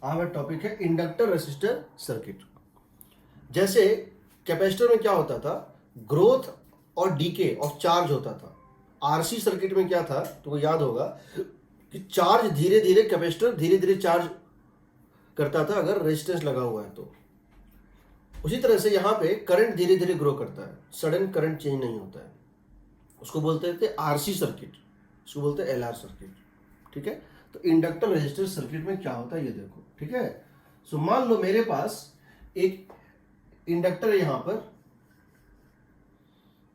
हमारा टॉपिक है inductor resistor circuit. जैसे कैपेसिटर में क्या होता था, ग्रोथ और डीके ऑफ चार्ज होता था। आरसी सर्किट में क्या था, तुमको याद होगा कि चार्ज धीरे धीरे कैपेसिटर धीरे धीरे चार्ज करता था अगर रेजिस्टेंस लगा हुआ है तो। उसी तरह से यहाँ पे करंट धीरे धीरे ग्रो करता है, सडन करंट चेंज नहीं होता है। उसको बोलते थे आरसी सर्किट, उसको बोलते हैं एलआर सर्किट। ठीक है, तो इंडक्टर रेजिस्टर सर्किट में क्या होता है ये देखो। ठीक है, सो मान लो मेरे पास एक इंडक्टर है यहां पर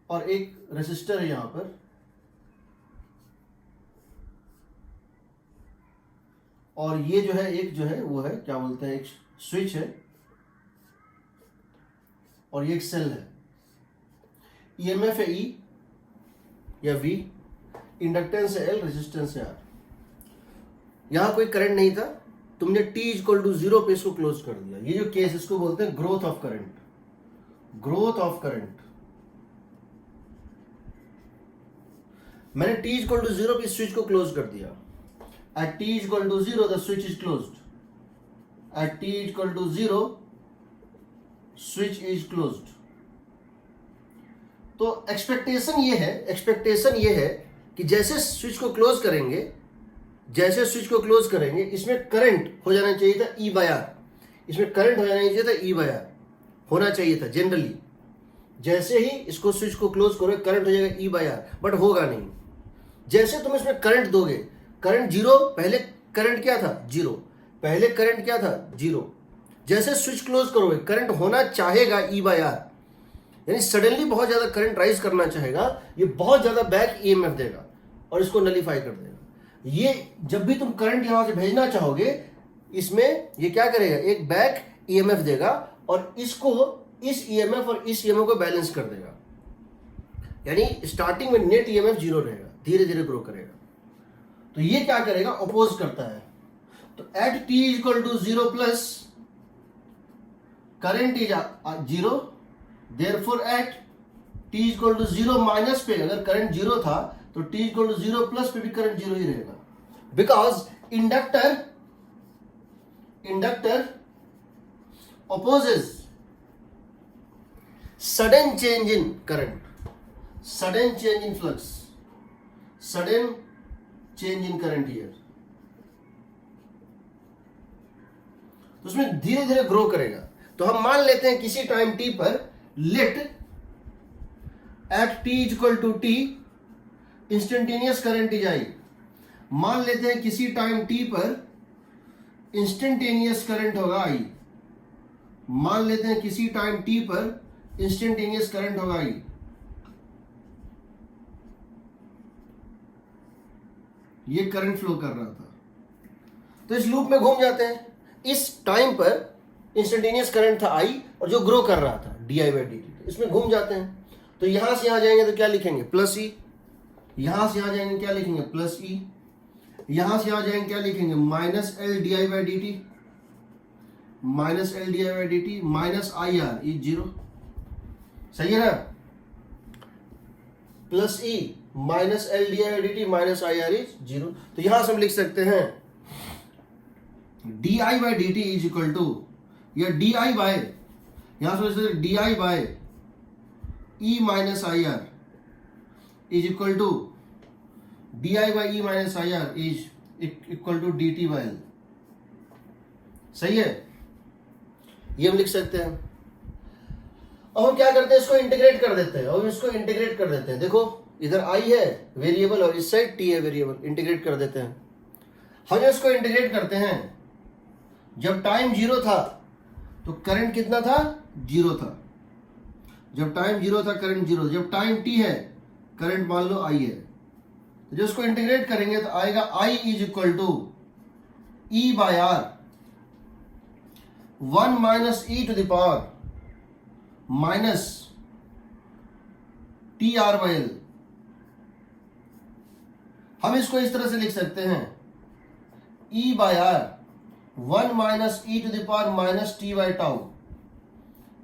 और एक रेजिस्टर है यहां पर, और ये जो है एक जो है वो है क्या बोलते हैं, एक स्विच है और ये एक सेल है। ईएमएफ है ई या वी, इंडक्टेंस है एल, रेजिस्टेंस है आर। यहां कोई करंट नहीं था, तुमने t इक्वल टू 0 पे इसको क्लोज कर दिया। ये जो केस इसको बोलते हैं growth of current. Growth of current, मैंने t इक्वल टू 0 पे स्विच को क्लोज कर दिया। At t equal to 0 the switch is closed. At t equal to 0 switch is closed. तो एक्सपेक्टेशन ये है कि जैसे स्विच को क्लोज करेंगे, जैसे स्विच को क्लोज करेंगे इसमें करंट हो जाना चाहिए था ई बाय आर। इसमें करंट हो जाना चाहिए था ई बाय आर, होना चाहिए था जनरली। जैसे ही इसको स्विच को क्लोज करोगे करंट हो जाएगा ई बाय आर, बट होगा नहीं। जैसे तुम इसमें करंट दोगे, करंट जीरो, पहले करंट क्या था जीरो, पहले करंट क्या था जीरो। जैसे स्विच क्लोज करोगे करंट होना चाहेगा ई बाय आर, यानी सडनली बहुत ज्यादा करंट राइज करना चाहेगा, ये बहुत ज्यादा बैक ईएमएफ देगा और इसको नलीफाई कर देगा। ये जब भी तुम करंट यहां से भेजना चाहोगे, इसमें ये क्या करेगा, एक बैक ईएमएफ देगा और इसको, इस ईएमएफ और इस ईएमएफ को बैलेंस कर देगा। यानी स्टार्टिंग में नेट ईएमएफ जीरो रहेगा, धीरे धीरे ग्रो करेगा। तो ये क्या करेगा, अपोज करता है। तो at t equal to 0 plus current is zero, therefore at t equal to 0 minus पे अगर करंट जीरो था तो t इक्वल टू 0 प्लस पे भी करंट जीरो ही रहेगा। Because inductor opposes sudden change in current, sudden change in flux, sudden change in current here। तो उसमें धीरे धीरे ग्रो करेगा। तो हम मान लेते हैं किसी टाइम t पर let at t equal to t instantaneous current is I. मान लेते हैं किसी टाइम t पर इंस्टेंटेनियस करंट होगा आई। मान लेते हैं किसी टाइम t पर इंस्टेंटेनियस करंट होगा आई। ये करंट फ्लो कर रहा था, तो इस लूप में घूम जाते हैं। इस टाइम पर इंस्टेंटेनियस करंट था आई और जो ग्रो कर रहा था D I by D T, इसमें घूम जाते हैं। तो यहां से यहां जाएंगे तो क्या लिखेंगे, प्लस ई। यहां से यहां जाएंगे क्या लिखेंगे, प्लस ई। यहां से यहां जाएंगे क्या लिखेंगे, minus L D I by D T, minus L D I by D T, minus I R E zero. सही है ना, plus E minus L D I by D T minus I R is zero. तो यहां से हम लिख सकते हैं D I by D T is equal to, या डी आई बाय, यहां से D I by E minus I R is equal to D I by E minus I R is equal to D T by L. सही है, ये हम लिख सकते हैं। अब हम क्या करते हैं, इसको इंटीग्रेट कर देते हैं। अब इसको इंटीग्रेट कर देते हैं। देखो इधर आई है वेरिएबल और इस साइड टी है वेरिएबल, इंटीग्रेट कर देते हैं। हम इसको इंटीग्रेट करते हैं, जब टाइम जीरो था तो करंट कितना था, जीरो था। जब टाइम जीरो था करंट जीरो, जब टाइम टी है करंट मान लो आई है। तो जो इसको इंटीग्रेट करेंगे तो आएगा I is equal to E by R, 1 minus E to the power minus T R by L. हम इसको इस तरह से लिख सकते हैं, E by R 1 minus E to the power minus T by tau.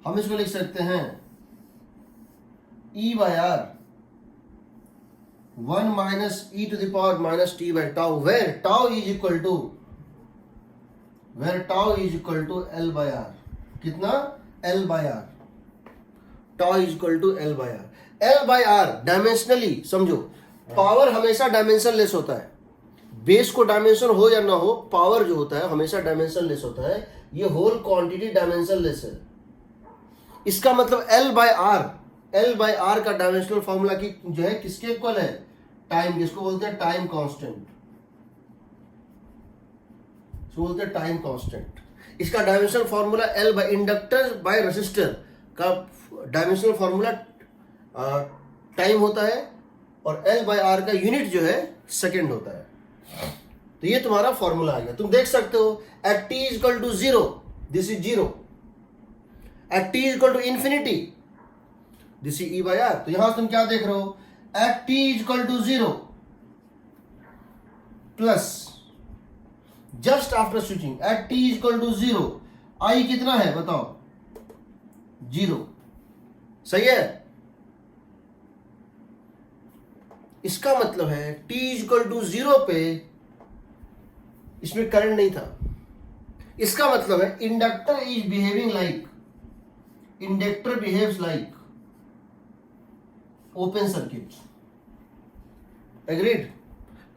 हम इसको लिख सकते हैं E by R 1 minus E to the power minus T by tau, where tau is equal to where tau is equal to L by R. कितना? L by R. Tau is equal to L by R. L by R dimensionally समझो, power हमेशा dimensionless होता है। Base को dimension हो या ना हो, पावर जो होता है हमेशा डायमेंशन लेस होता है। ये होल क्वांटिटी डायमेंशन लेस है। इसका मतलब एल बाय आर का डायमेंशनल फॉर्मूला की जो है किसके इक्वल है? टाइम, जिसको बोलते हैं टाइम कांस्टेंट, बोलते हैं टाइम कांस्टेंट। इसका dimensional formula L by inductor by resistor का डायमेंशनल फॉर्मूला टाइम होता है, और एल बाय आर का यूनिट जो है सेकेंड होता है। तो ये तुम्हारा फॉर्मूला आ गया। तुम देख सकते हो at T is equal to zero, this is zero. At T is equal to infinity, this is E by R. तो यहां तुम क्या देख रहे हो? At T is equal to zero plus just after switching at T is equal to zero, I कितना है बताओ? जीरो। सही है? इसका मतलब है t is equal to zero पे इसमें करंट नहीं था। इसका मतलब है inductor is behaving like, inductor behaves like open circuit. Agreed?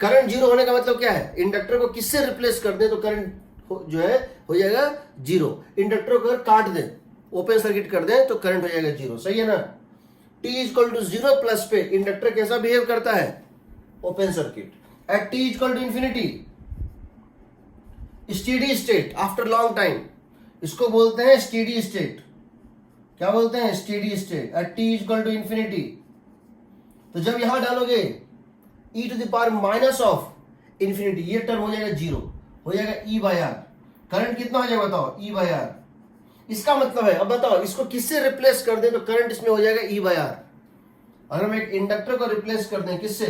Current zero होने का मतलब क्या है? इंडक्टर को किससे रिप्लेस कर दें तो करंट जो है हो जाएगा जीरो। इंडक्टर को अगर काट दें, ओपन सर्किट कर दें तो करंट हो जाएगा जीरो। सही है ना? t is equal to zero plus पे इंडक्टर कैसा बिहेव करता है? Open circuit. At t is equal to infinity, steady state after long time, इसको बोलते हैं स्टेडी स्टेट। क्या बोलते हैं? Steady state. At t is equal to infinity, तो जब यहां डालोगे e to the power minus of infinity, ये टर्म हो जाएगा जीरो, हो जाएगा e बाय आर। करंट कितना हो जाएगा बताओ? e by R. इसका मतलब है, अब बताओ इसको किससे रिप्लेस कर दें तो करंट इसमें हो जाएगा ई बाय आर। अगर हम एक इंडक्टर को रिप्लेस कर दें किससे?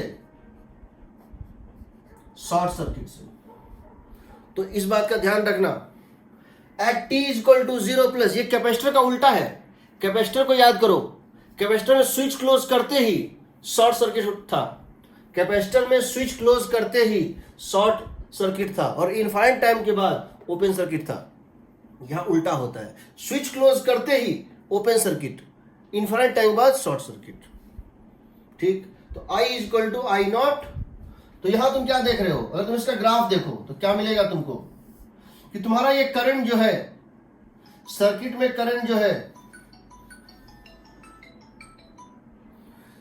शॉर्ट सर्किट से। तो इस बात का ध्यान रखना, at T is equal to zero plus, ये कैपेसिटर का उल्टा है। कैपेसिटर को याद करो, कैपेसिटर में स्विच क्लोज करते ही शॉर्ट सर्किट था। कैपेसिटर में स्विच क्लोज करते ही शॉर्ट सर्किट था, और इनफाइनाइट टाइम के बाद ओपन सर्किट था। यहां उल्टा होता है, स्विच क्लोज करते ही ओपन सर्किट, इनफाइनाइट टाइम बाद शॉर्ट सर्किट। ठीक? तो I is equal to I naught. तो यहां तुम क्या देख रहे हो? अगर तुम इसका ग्राफ देखो तो क्या मिलेगा तुमको? कि तुम्हारा ये करंट जो है, सर्किट में करंट जो है,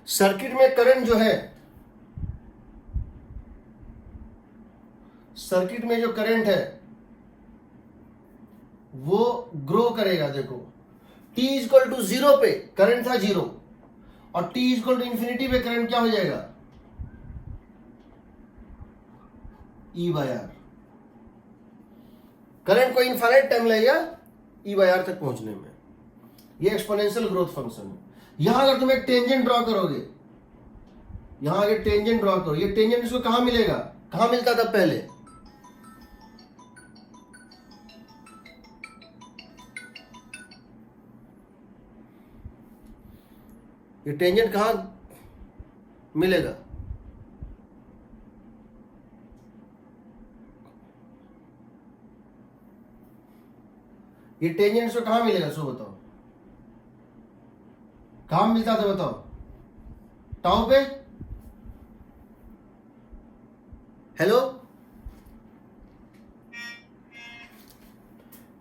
सर्किट में करंट जो है, सर्किट में जो करंट है वो ग्रो करेगा। देखो t is equal to zero पे करंट था जीरो, और t is equal to infinity पे करंट क्या हो जाएगा? e by R. करंट को इनफाइनाइट टाइम लगेगा e बाय आर तक पहुंचने में। ये एक्सपोनेंशियल ग्रोथ फंक्शन है। यहां अगर तुम एक टेंजेंट ड्रॉ करोगे, यहां अगर टेंजेंट ड्रॉ करो, ये टेंजेंट इसको कहां मिलेगा? कहां मिलता था पहले? ये टेंजेंट कहां मिलेगा? ये टेंजेंट इसको कहां मिलेगा? सो बताओ, कहां मिलता था बताओ? टाउ पे? हेलो?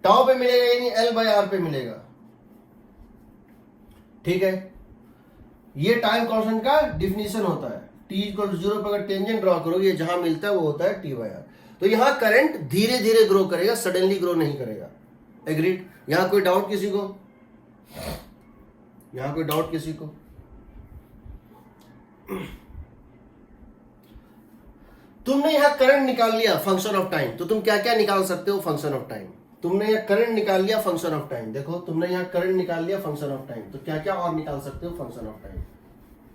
टाउ पे मिलेगा, यानी एल बाय आर पे मिलेगा। ठीक है? ये टाइम कांस्टेंट का डिफिनीशन होता है। t इक्वल टू जीरो पर अगर टेंजेंट ड्रॉ करोगे, ये जहां मिलता है वो होता है t बाय आर। तो यहां करंट धीरे धीरे ग्रो करेगा, सडनली ग्रो नहीं करेगा। एग्रीड? यहां कोई डाउट किसी को? यहां कोई डाउट किसी को? तुमने यहां करंट निकाल लिया फंक्शन ऑफ टाइम, तो तुम क्या क्या निकाल सकते हो फंक्शन ऑफ टाइम? तुमने यहां करंट निकाल लिया फंक्शन ऑफ टाइम। देखो तुमने यहां करंट निकाल लिया फंक्शन ऑफ टाइम, तो क्या क्या और निकाल सकते हो फंक्शन ऑफ टाइम?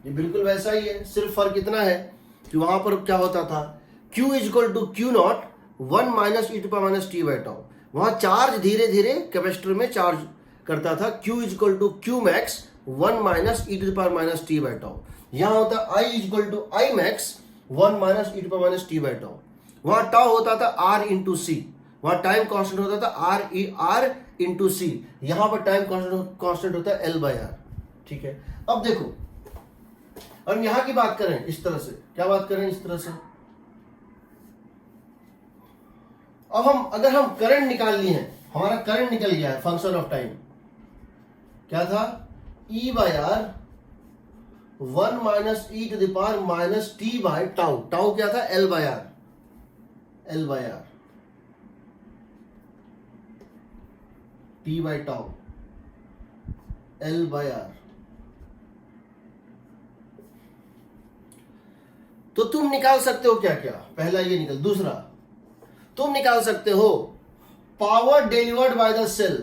ये बिल्कुल वैसा ही है, सिर्फ फर्क इतना है कि वहां पर क्या होता था, Q is equal to Q naught 1 minus E to power minus T by tau. वहां चार्ज धीरे धीरे कैपेसिटर में चार्ज करता था। Q is equal to Q max 1 minus E to power minus T by tau. यहां होता I is equal to I max 1 minus E to power minus T by tau. वहां tau होता था R into सी, वहां time constant होता था are into सी, यहां पर टाइम कांस्टेंट होता है एल बाय आर। ठीक है, अब देखो, हम यहां की बात करें इस तरह से, क्या बात करें इस तरह से, अब हम अगर हम करंट निकाल लिए हैं, हमारा करंट निकल गया है फंक्शन ऑफ टाइम, क्या था, E by R 1 minus E to the power minus T by tau, tau क्या था, L by R, L by R, T by tau, L by R. तो तुम निकाल सकते हो क्या क्या, पहला ये निकल, दूसरा तुम निकाल सकते हो power delivered by the cell,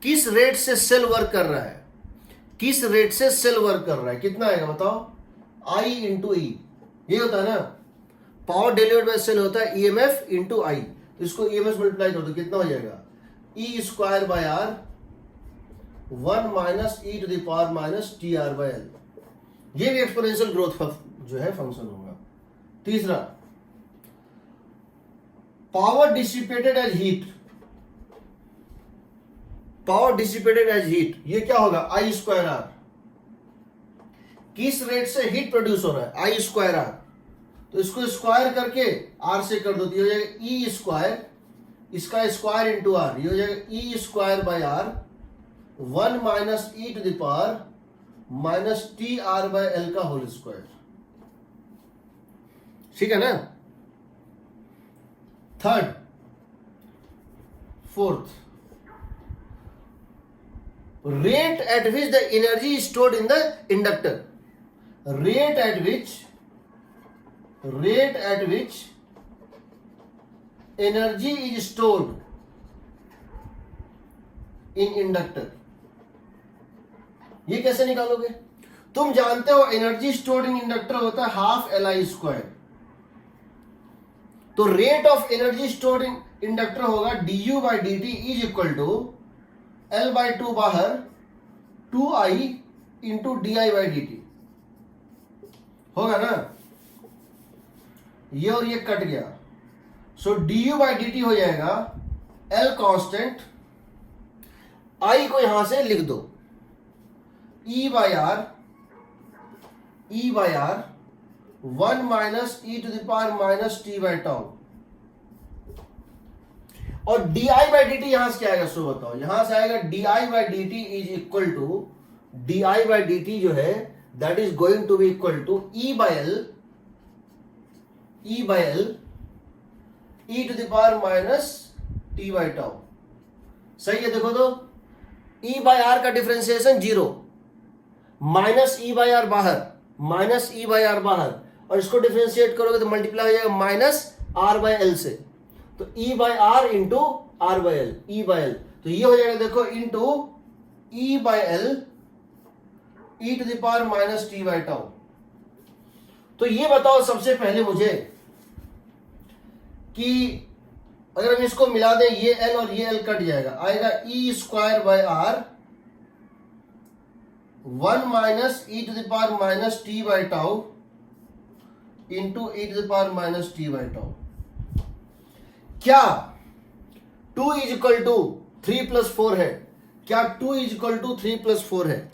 किस रेट से सेल वर्क कर रहा है, किस रेट से सेल वर्क कर रहा है, कितना आएगा बताओ, आई इंटू ई, ये होता है ना, पावर डिलीवर्ड बाय सेल होता है ईएमएफ इंटू आई, तो इसको ईएमएफ मल्टीप्लाई कर दो, कितना हो जाएगा, E square by R 1 minus E to the power minus T R by L, ये भी एक्सपोनेंशियल ग्रोथ जो है फंक्शन होगा। तीसरा, power dissipated as heat, power dissipated as heat, ये क्या होगा, आई स्क्वायर आर, किस रेट से हीट प्रोड्यूस हो रहा है, आई स्क्वायर आर, तो इसको स्क्वायर करके आर से कर दो, तो ये हो जाएगा ई स्क्वायर, इसका स्क्वायर इंटू आर, ये हो जाएगा E square by R 1 minus E to the power minus T R by L का होल स्क्वायर। ठीक है ना। Third, fourth, rate at which the energy is stored in the inductor, rate at which energy is stored in inductor, ये कैसे निकालोगे, तुम जानते हो एनर्जी स्टोर्ड इन इंडक्टर होता है हाफ एल आई स्क्वायर, तो rate of energy stored in inductor होगा D U by D T is equal to L by two बाहर 2i into D I by D T, होगा ना, ये और ये कट गया, so D U by D T हो जाएगा एल कांस्टेंट, आई को यहां से लिख दो E by R 1 minus E to the power minus T by tau, और D I by D T यहां से क्या आएगा, सो बताओ, यहां से आएगा D I by D T is equal to, D I by D T जो है that is going to be equal to E by L E to the power minus T by tau, सही है, देखो तो E by R का differentiation 0, minus E by R बाहर, minus E by R बाहर, और इसको डिफरेंशिएट करोगे तो मल्टीप्लाई हो जाएगा माइनस आर बाई एल से, तो E by R into R by L, E by L, तो ये हो जाएगा देखो into E by L E to the power minus T by tau. तो ये बताओ सबसे पहले मुझे कि अगर हम इसको मिला दें, ये एल और ये एल कट जाएगा, आएगा E square by R 1 minus E to the power minus T by tau into E to the power minus T by tau. क्या 2 इज इक्वल टू 3 प्लस 4 है, क्या 2 इज इक्वल टू 3 प्लस 4 है,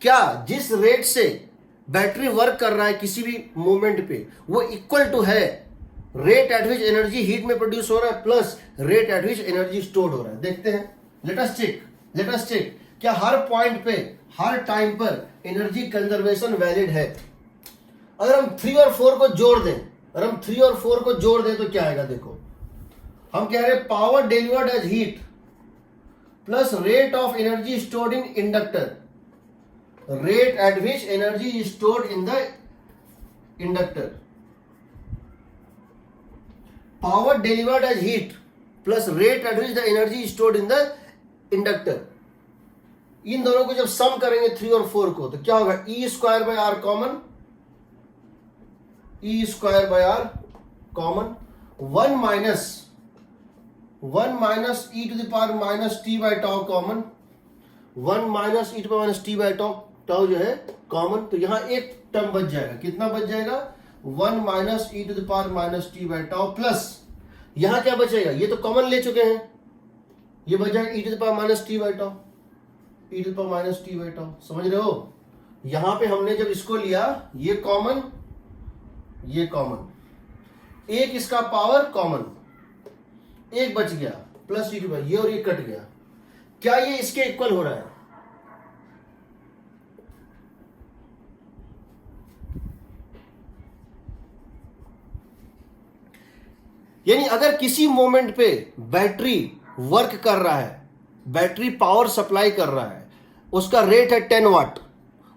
क्या जिस rate से battery work कर रहा है किसी भी मोमेंट पे वो इक्वल टू है rate at which energy heat में प्रोड्यूस हो रहा है plus rate at which energy stored हो रहा है। देखते हैं, लेट अस चेक क्या हर पॉइंट पे हर टाइम पर एनर्जी कंजर्वेशन वैलिड है। अगर हम 3 और 4 को जोड़ दें, अगर हम 3 और 4 को जोड़ दें तो क्या आएगा, देखो हम कह रहे हैं power delivered as heat plus rate of energy stored in inductor, rate at which energy is stored in the inductor, power delivered as heat plus rate at which the energy is stored in the inductor। इन दोनों को जब सम करेंगे 3 और 4 को तो क्या होगा, E square by R common, E square by R common, 1 minus E to the power minus T by tau common, 1 minus E to power minus T by tau जो है कॉमन, तो यहां एक टर्म बच जाएगा, कितना बच जाएगा, 1 minus E to the power minus T by tau plus यहां क्या बचेगा, ये तो कॉमन ले चुके हैं, ये बच जाएगा e to the power minus T by tau, e to the power minus T by tau. समझ रहे हो, यहां पे हमने जब इसको लिया, ये कॉमन, ये कॉमन, एक इसका पावर कॉमन, एक बच गया प्लस टी बाई, ये और ये कट गया। क्या ये इसके इक्वल हो रहा है? यानी अगर किसी मोमेंट पे बैटरी वर्क कर रहा है, बैटरी पावर सप्लाई कर रहा है, उसका रेट है 10 वाट,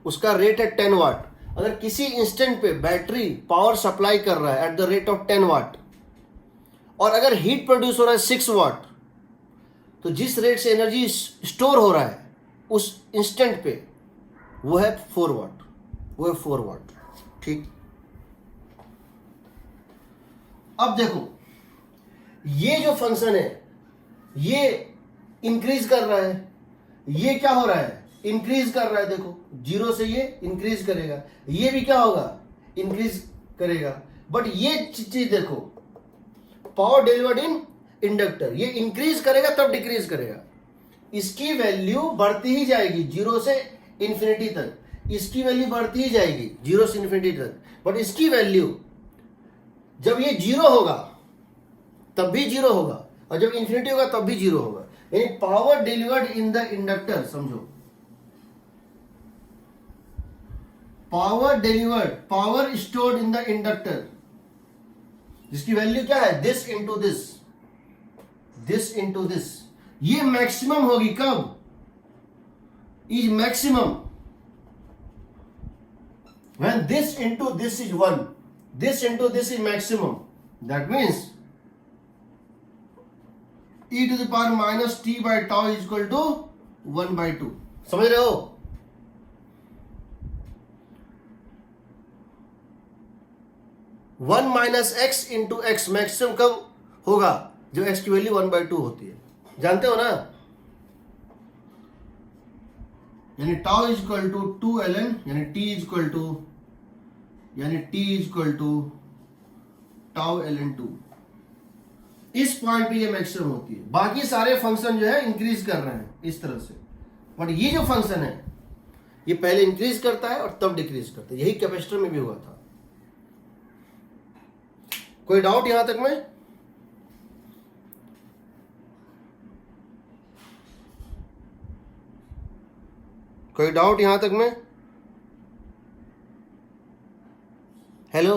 उसका रेट है 10 वाट। अगर किसी इंस्टेंट पे बैटरी पावर सप्लाई कर रहा है एट द रेट ऑफ 10 वाट, और अगर हीट प्रोड्यूस हो रहा है 6 वाट, तो जिस रेट से एनर्जी स्टोर हो रहा है उस इंस्टेंट पे वो है 4 वाट, वो है 4 वाट। ठीक, अब देखो ये जो फंक्शन है ये इंक्रीज कर रहा है, ये क्या हो रहा है, इंक्रीज कर रहा है। देखो 0 से ये इंक्रीज करेगा, ये भी क्या होगा, इंक्रीज करेगा। बट ये चीज देखो, पावर डिलीवर्ड इन इंडक्टर, ये इंक्रीज करेगा तब डिक्रीज करेगा, इसकी वैल्यू बढ़ती ही जाएगी 0 से इंफिनिटी तक, इसकी वैल्यू बढ़ती ही जाएगी 0 से इंफिनिटी तक। बट इसकी वैल्यू जब ये 0 होगा तब भी 0 होगा, और जब इंफिनिटी होगा तब भी 0 होगा। यानी power delivered in the inductor, समझो power delivered, power stored in the inductor, जिसकी वैल्यू क्या है, this into this, this into this, ये मैक्सिमम होगी कब, is maximum when this into this is 1, this into this is maximum, that means e to the power minus t by tau is equal to 1 by 2। समझ रहे हो, one minus x into x maximum कब होगा, जब x की value 1 by 2 होती है, जानते हो ना। यानी tau is equal to 2ln, यानी t इज इक्वल टू, यानी t is equal to tau ln 2। इस पॉइंट पे ये मैक्सिमम होती है, बाकी सारे फंक्शन जो है इंक्रीज कर रहे हैं इस तरह से, बट ये जो फंक्शन है ये पहले इंक्रीज करता है और तब डिक्रीज करता है। यही कैपेसिटर में भी हुआ था। कोई डाउट यहां तक में? कोई डाउट यहां तक में? हेलो,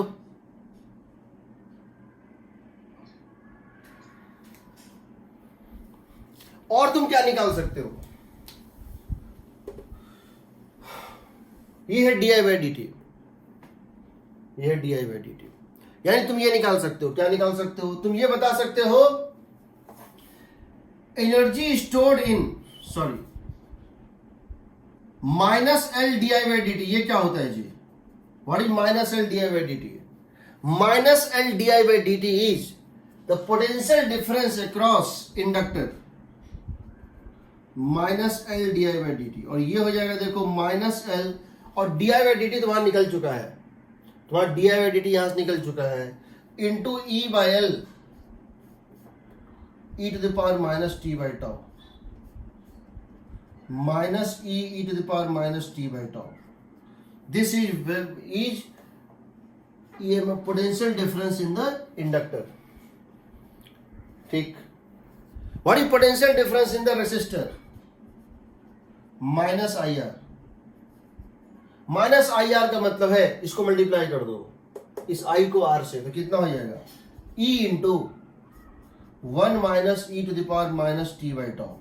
और तुम क्या निकाल सकते हो, ये है D I by D T, ये है D I by D T. यानी तुम ये निकाल सकते हो, क्या निकाल सकते हो, तुम ये बता सकते हो energy stored in, sorry, minus L D I by D T, ये क्या होता है जी, what is minus L D I by D T? Minus L D I by D T is the potential difference across inductor, minus L D I by D T, और ये हो जाएगा देखो माइनस एल, और D I by D T तुम्हारा निकल चुका है, तुम्हारा D I by D T यहां से निकल चुका है, into E by L E to the power minus T by tau, minus E to the power minus T by tau. This is EMF potential difference in the inductor. ठीक, what is potential difference in the resistor? Minus I R, minus I R का मतलब है इसको multiply कर दो इस आई को are से, तो कितना हो जाएगा, E into 1 minus E to the power minus T by tau,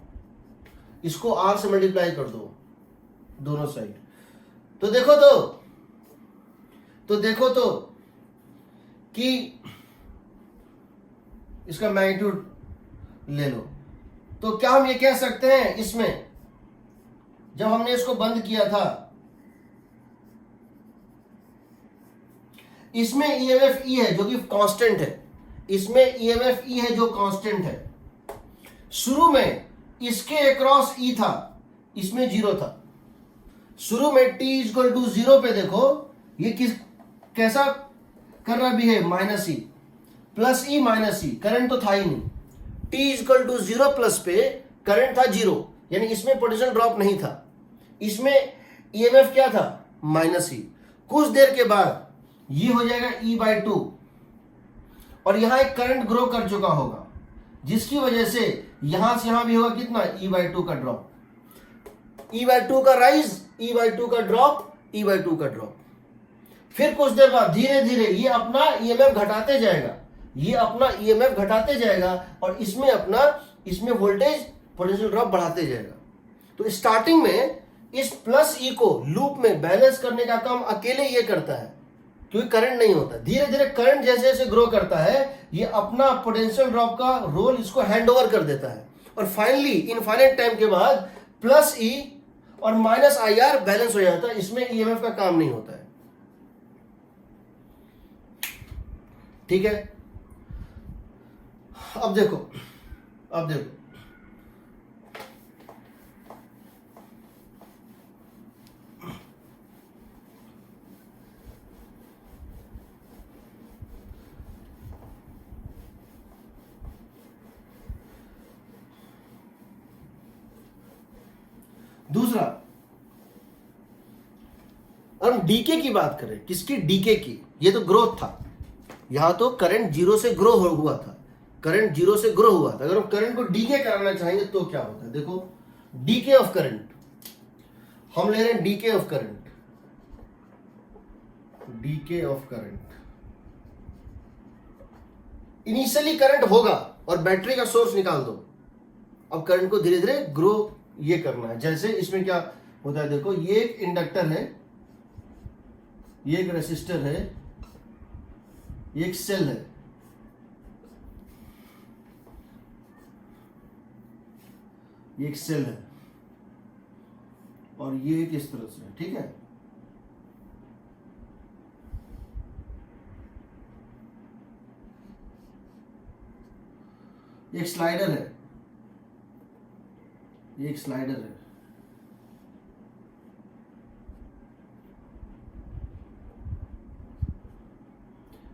इसको आर से मल्टीप्लाई कर दो दोनों साइड। तो देखो तो कि इसका मैग्नीट्यूड ले लो, तो क्या हम ये कह सकते हैं, इसमें जब हमने इसको बंद किया था, इसमें EMF E है जो कि कांस्टेंट है, इसमें EMF E है जो कांस्टेंट है। शुरू में इसके अक्रॉस E था, इसमें 0 था। शुरू में t इक्वल टू 0 पे देखो ये कैसा कर रहा भी है, माइनस ई, प्लस ई माइनस ई, करंट तो था ही नहीं। टी इक्वल टू 0 प्लस पे करंट था 0, यानी इसमें पोटेंशियल ड्रॉप नहीं था, इसमें ईएमएफ क्या था माइनस ई। कुछ देर के बाद ये हो जाएगा E/2 और यहां एक करंट ग्रो कर चुका होगा, जिसकी वजह से यहां से यहां भी होगा कितना E/2 का ड्रॉप, E/2 का राइज, E/2 का ड्रॉप, E/2 का ड्रॉप। फिर कुछ देर बाद धीरे धीरे ये अपना ईएमएफ घटाते जाएगा, ये अपना ईएमएफ घटाते जाएगा और इसमें वोल्टेज पोटेंशियल ड्रॉप बढ़ाते जाएगा। तो स्टार्टिंग में इस प्लस ई को लूप में बैलेंस करने का काम अकेले ये करता है, क्योंकि करंट नहीं होता। धीरे धीरे करंट जैसे जैसे ग्रो करता है, ये अपना पोटेंशियल ड्रॉप का रोल इसको हैंड ओवर कर देता है और फाइनली इनफाइनाइट टाइम के बाद प्लस ई और माइनस IR बैलेंस हो जाता है, इसमें ईएमएफ का काम नहीं होता है। ठीक है, अब देखो दूसरा, अब हम डीके की बात करें, किसकी, डीके की। ये तो ग्रोथ था, यहां तो करंट 0 से ग्रो हुआ था, करंट 0 से ग्रो हुआ था। अगर हम करंट को डीके कराना चाहेंगे तो क्या होता है, देखो डीके ऑफ करंट, हम ले रहे हैं DK of current, DK of current. Initially current होगा और बैटरी का सोर्स निकाल दो, अब करंट को धीरे धीरे ग्रो ये करना है। जैसे इसमें क्या होता है, देखो ये एक इंडक्टर है, ये एक रेसिस्टर है, ये एक सेल है, ये एक सेल है और ये एक इस तरह से है। ठीक है, एक स्लाइडर है, ये एक स्लाइडर है,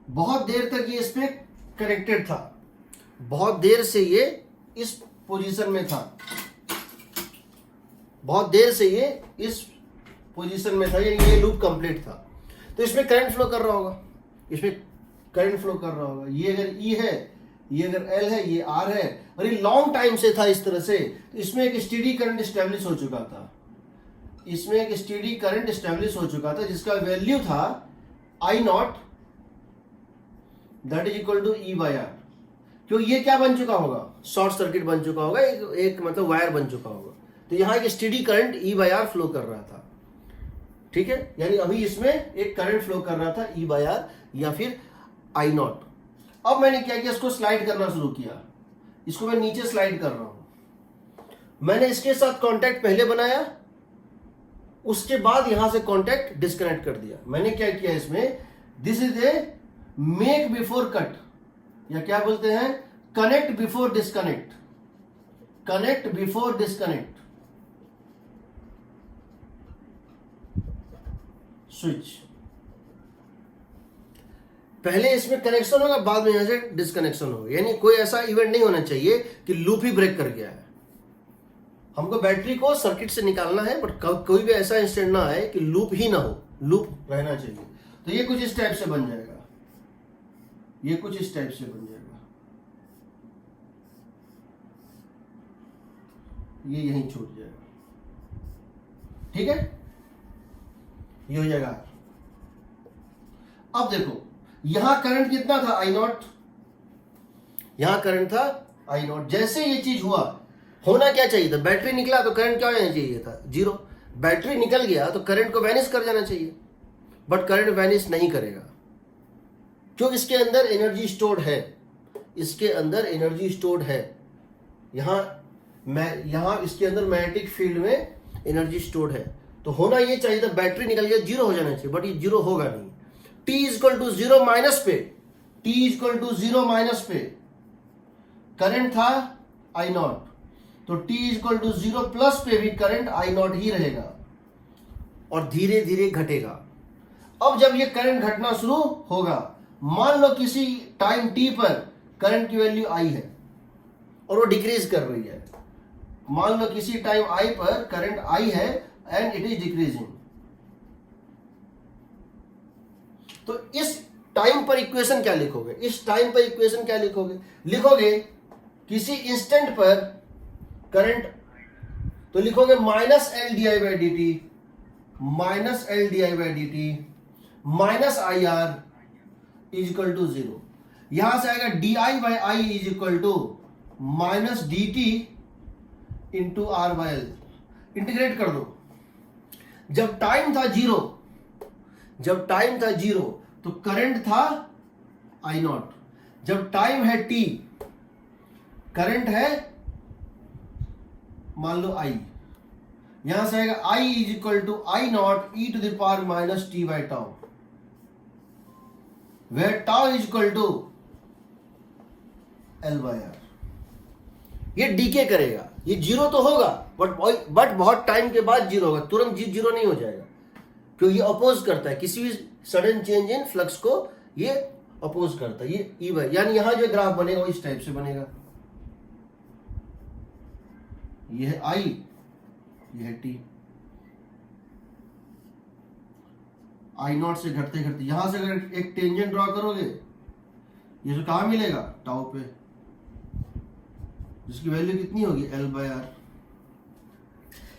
बहुत देर तक ये इस पे कनेक्टेड था, बहुत देर से ये इस पोजीशन में था, बहुत देर से ये इस पोजीशन में था, यानी ये लूप कंप्लीट था। तो इसमें करंट फ्लो कर रहा होगा, इसमें करंट फ्लो कर रहा होगा। ये अगर E है, ये अगर L है, ये R है और ये लॉन्ग टाइम से था इस तरह से, तो इसमें एक स्टेडी करंट स्टैब्लिश हो चुका था, इसमें एक स्टेडी करंट स्टैब्लिश हो चुका था, जिसका वैल्यू था I0 that is equal to E/R। क्योंकि ये क्या बन चुका होगा, शॉर्ट सर्किट बन चुका होगा, एक मतलब वायर बन चुका होगा। तो यहां एक स्टेडी करंट E/R फ्लो कर रहा था। ठीक है, यानी अभी इसमें एक करंट फ्लो कर रहा था E/R या फिर I0। अब मैंने क्या किया, इसको स्लाइड करना शुरू किया, इसको मैं नीचे स्लाइड कर रहा हूं। मैंने इसके साथ कांटेक्ट पहले बनाया, उसके बाद यहां से कांटेक्ट डिस्कनेक्ट कर दिया। मैंने क्या किया इसमें, this is a make before cut, या क्या बोलते हैं, connect before disconnect, connect before disconnect switch. पहले इसमें कनेक्शन होगा, बाद में यहां से डिस्कनेक्शन होगा, यानी कोई ऐसा इवेंट नहीं होना चाहिए कि लूप ही ब्रेक कर गया है। हमको बैटरी को सर्किट से निकालना है, बट कोई भी ऐसा इंस्टेंट ना आए कि लूप ही ना हो, लूप रहना चाहिए। तो ये कुछ इस टाइप से बन जाएगा, ये कुछ इस टाइप से बन जाएगा, ये यहीं छूट जाएगा। ठीक है, ये हो जाएगा। अब देखो यहां करंट कितना था, I0, यहां करंट था I0। जैसे ये चीज हुआ, होना क्या चाहिए था, बैटरी निकला तो करंट क्या होना चाहिए था, 0। बैटरी निकल गया तो करंट को वैनिश कर जाना चाहिए, बट करंट वैनिश नहीं करेगा, क्यों, इसके अंदर एनर्जी स्टोर्ड है, इसके अंदर एनर्जी स्टोर्ड है। यहां इसके अंदर मैग्नेटिक फील्ड में एनर्जी स्टोर्ड है। तो होना ये चाहिए था, बैटरी निकल गया 0 हो जाना चाहिए, बट ये 0 होगा नहीं। T इक्वल टू 0 माइनस पे, T इक्वल टू 0 माइनस पे करंट था I0, तो T इक्वल टू 0 प्लस पे भी करंट I0 ही रहेगा और धीरे धीरे घटेगा। अब जब ये करंट घटना शुरू होगा, मान लो किसी टाइम t पर करंट की वैल्यू I है और वो डिक्रीज कर रही है। मान लो किसी टाइम I पर करंट I है एंड इट इज डिक्रीजिंग। तो इस टाइम पर इक्वेशन क्या लिखोगे? इस टाइम पर इक्वेशन क्या लिखोगे? लिखोगे किसी इंस्टेंट पर करंट, तो लिखोगे minus L D I by D T, minus L D I by D T minus I R is equal to 0। यहां से आएगा D I by I is equal to minus D T into R by L. Integrate कर दो। जब time था zero तो current था I naught. जब टाइम है टी, करंट है मान लो आई, यहां से आएगा I is equal to I naught E to the power minus T by tau, where tau is equal to L by R. ये डीके करेगा, ये जीरो तो होगा बट बहुत टाइम के बाद जीरो होगा, तुरंत जीरो नहीं हो जाएगा, क्योंकि ये अपोज करता है किसी भी सडन चेंज इन फ्लक्स को, ये अपोज करता है। ये ई बाई, यानी यहां जो ग्राफ बनेगा वो इस टाइप से बनेगा। ये है आई, ये है टी। आई नॉट से घटते घटते यहां से अगर एक टेंजेंट ड्रॉ करोगे, ये तो कहां मिलेगा? टाउ पे, जिसकी वैल्यू कितनी होगी? L by R.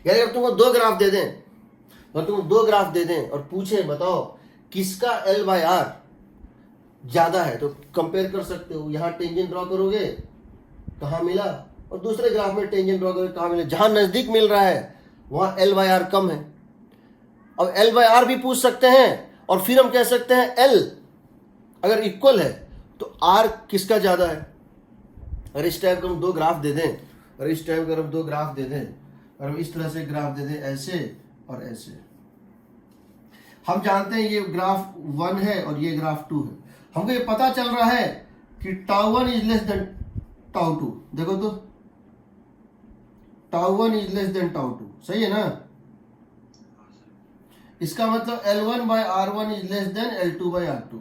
यानी अगर तुमको दो ग्राफ दे दें, और पूछे बताओ किसका एल बाई आर ज्यादा है, तो कंपेयर कर सकते हो। यहां टेंजेंट ड्रॉ करोगे कहां मिला, और दूसरे ग्राफ में टेंजेंट ड्रॉ करोगे कहां मिला। जहां नजदीक मिल रहा है वहां एल बाई आर कम है। अब एल बाई आर भी पूछ सकते हैं, और फिर हम कह सकते हैं एल अगर इक्वल है तो आर किसका ज्यादा है। अगर इस टाइप का हम दो ग्राफ दे दें, और इस टाइप का हम दो ग्राफ दे दें, और हम इस तरह से ग्राफ दे दें ऐसे और ऐसे, हम जानते हैं ये ग्राफ 1 है और ये ग्राफ 2 है। हमको ये पता चल रहा है कि tau 1 is less than tau 2। देखो तो tau 1 is less than tau 2, सही है ना? इसका मतलब L1 by R1 is less than L2 by R2।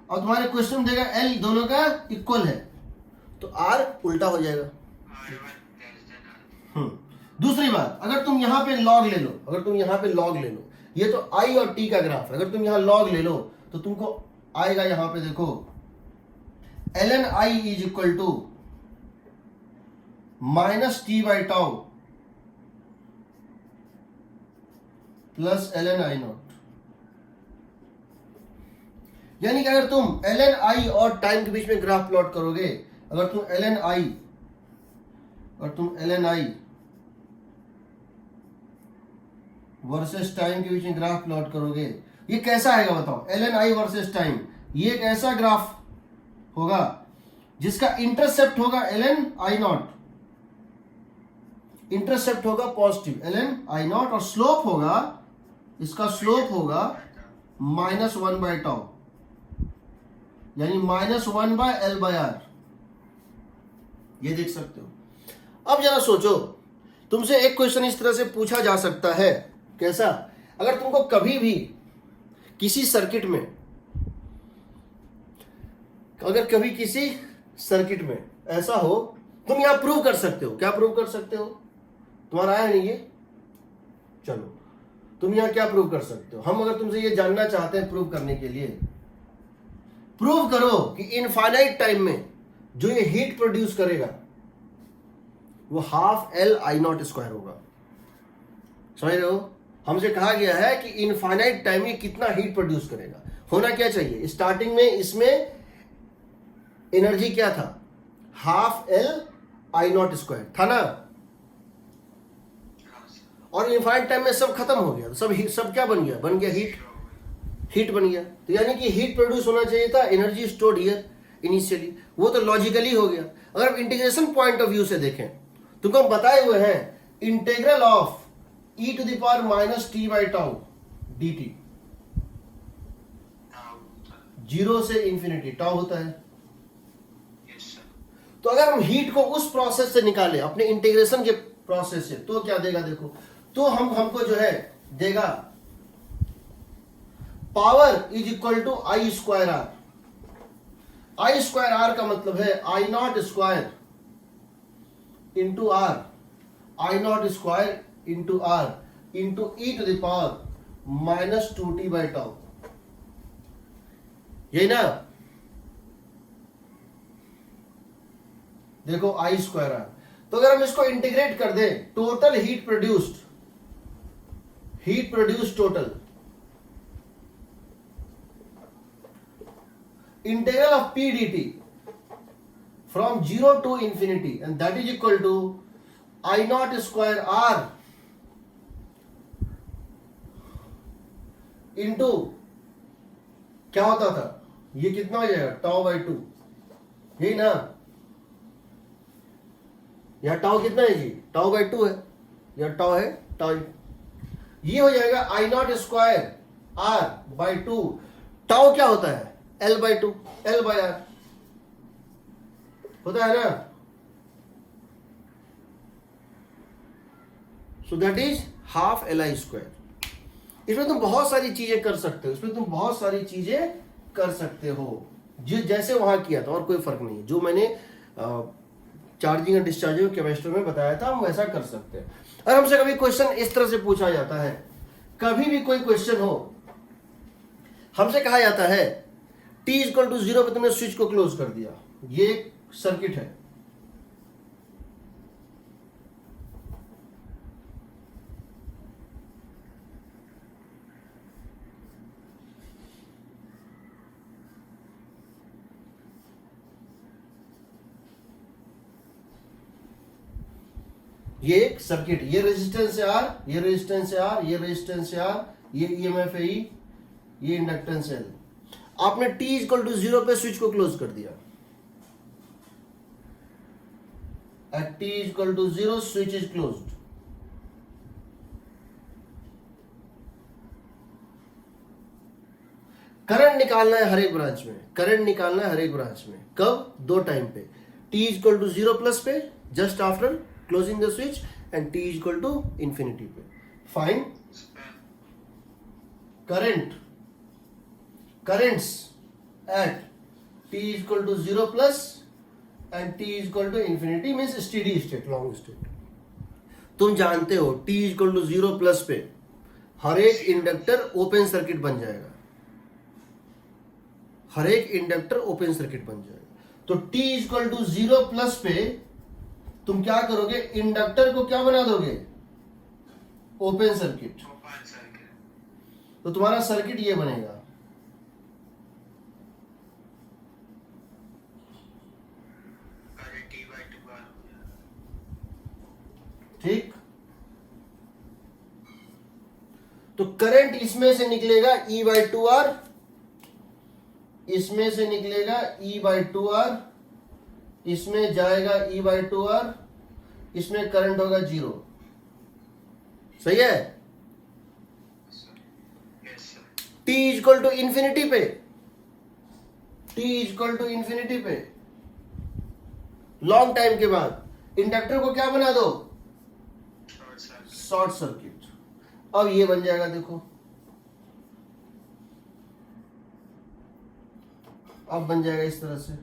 और तुम्हारे क्वेश्चन देगा L दोनों का इक्वल है, तो R उल्टा हो जाएगा। दूसरी बात, अगर तुम यहां पे लॉग ले लो, ये तो I और T का ग्राफ है। अगर तुम यहां लॉग ले लो तो तुमको आएगा, यहां पे देखो ln I is equal to minus T by tau plus ln I naught. यानी कि अगर तुम ln I और टाइम के बीच में ग्राफ प्लॉट करोगे, अगर तुम ln I वर्सेस टाइम के बीच में ग्राफ प्लॉट करोगे, ये कैसा आएगा बताओ? ln I वर्सेस टाइम, ये एक ऐसा ग्राफ होगा जिसका इंटरसेप्ट होगा ln I नॉट, इंटरसेप्ट होगा पॉजिटिव ln I नॉट, और स्लोप होगा, इसका स्लोप होगा -1 बाय टाउ, यानी -1 बाय एल बाय आर। ये देख सकते हो। अब जरा सोचो, तुमसे एक क्वेश्चन इस तरह से पूछा जा सकता है, कैसा? अगर तुमको कभी भी किसी सर्किट में, ऐसा हो, तुम यहां प्रूव कर सकते हो। क्या प्रूव कर सकते हो? तुम्हारा आया नहीं ये? चलो, तुम यहां क्या प्रूव कर सकते हो? हम अगर तुमसे ये जानना चाहते हैं प्रूव करने के लिए, प्रूव करो कि इनफाइनाइट टाइम में जो ये हीट प्रोड्यूस करेगा वो हाफ एल आई नॉट स्क्वायर होगा। समझ रहे हो? हमसे कहा गया है कि इनफाइनाइट टाइम में कितना हीट प्रोड्यूस करेगा। होना क्या चाहिए? स्टार्टिंग में इसमें एनर्जी क्या था? हाफ एल आई नॉट स्क्वायर था ना, और इनफाइनाइट टाइम में सब खत्म हो गया, सब क्या बन गया? हीट बन गया। तो यानी कि हीट प्रोड्यूस होना चाहिए था, एनर्जी स्टोर्ड हियर इनिशियली, वो तो लॉजिकली हो गया। अगर इंटीग्रेशन पॉइंट ऑफ व्यू से देखें, तुमको हम बताए हुए हैं integral of e to the power minus T by tau D T, 0 से इंफिनिटी टाउ होता है। तो अगर हम हीट को उस प्रोसेस से निकाले, अपने इंटीग्रेशन के प्रोसेस से, तो क्या देगा? देखो, तो हमको जो है देगा power is equal to I square R. I square R का मतलब है I naught square into R, I naught square into R into E to the power minus 2t by tau, यही ना। देखो आई स्क्वायर आर, तो अगर हम इसको इंटीग्रेट कर दें, total heat produced total integral of p dt from 0 to infinity, and that is equal to I naught square r into क्या होता था, ये कितना हो जाएगा टाउ बाई 2, यही ना। यह टाउ कितना है जी, टाउ बाई 2 है, यह टाउ है टाउ, ये हो जाएगा I naught square R by 2। Tau क्या होता है, L by 2, L by R होता है ना। So that is half LI square. इसमें तुम बहुत सारी चीजें कर सकते हो, इसमें तुम बहुत सारी चीजें कर सकते हो, जो जैसे वहां किया था, और कोई फर्क नहीं है। जो मैंने चार्जिंग और डिस्चार्जिंग कैपेसिटर में बताया था, हम वैसा कर सकते हैं। और हमसे कभी क्वेश्चन इस तरह से पूछा जाता है, कभी भी कोई क्वेश्चन हो, हमसे कहा जाता है t इक्वल टू 0 पे तुमने स्विच को क्लोज कर दिया, ये एक सर्किट है, ये एक सर्किट, ये रेजिस्टेंस है R, ये रेजिस्टेंस है R, ये रेजिस्टेंस है R, ये EMF है E, ये इंडक्टेंस है L। आपने t इक्वल टू 0 पे स्विच को क्लोज कर दिया, at t equal to 0 switch is closed. Current निकालना है हर एक ब्रांच में, करंट निकालना है हर एक ब्रांच में, कब, दो टाइम पे, t इक्वल टू 0 प्लस पे just after closing the switch, and t equal to infinity पे। Find currents at t equal to 0 plus and t equal to infinity means steady state, long state। तुम जानते हो t equal to 0 plus पे हर एक inductor open circuit बन जाएगा, हर एक inductor open circuit बन जाएगा। तो t equal to 0 plus पे तुम क्या करोगे, इंडक्टर को क्या बना दोगे, ओपन सर्किट। तो तुम्हारा सर्किट ये बनेगा, ठीक। तो करंट इसमें से निकलेगा E बाई 2R, इसमें से निकलेगा E बाई 2R, इसमें जाएगा E बाई 2R, इसमें करंट होगा 0। सही है। t इक्वल टू इंफिनिटी पे, t इक्वल टू इंफिनिटी पे लॉन्ग टाइम के बाद इंडक्टर को क्या बना दो, शॉर्ट सर्किट। अब ये बन जाएगा, देखो अब बन जाएगा इस तरह से।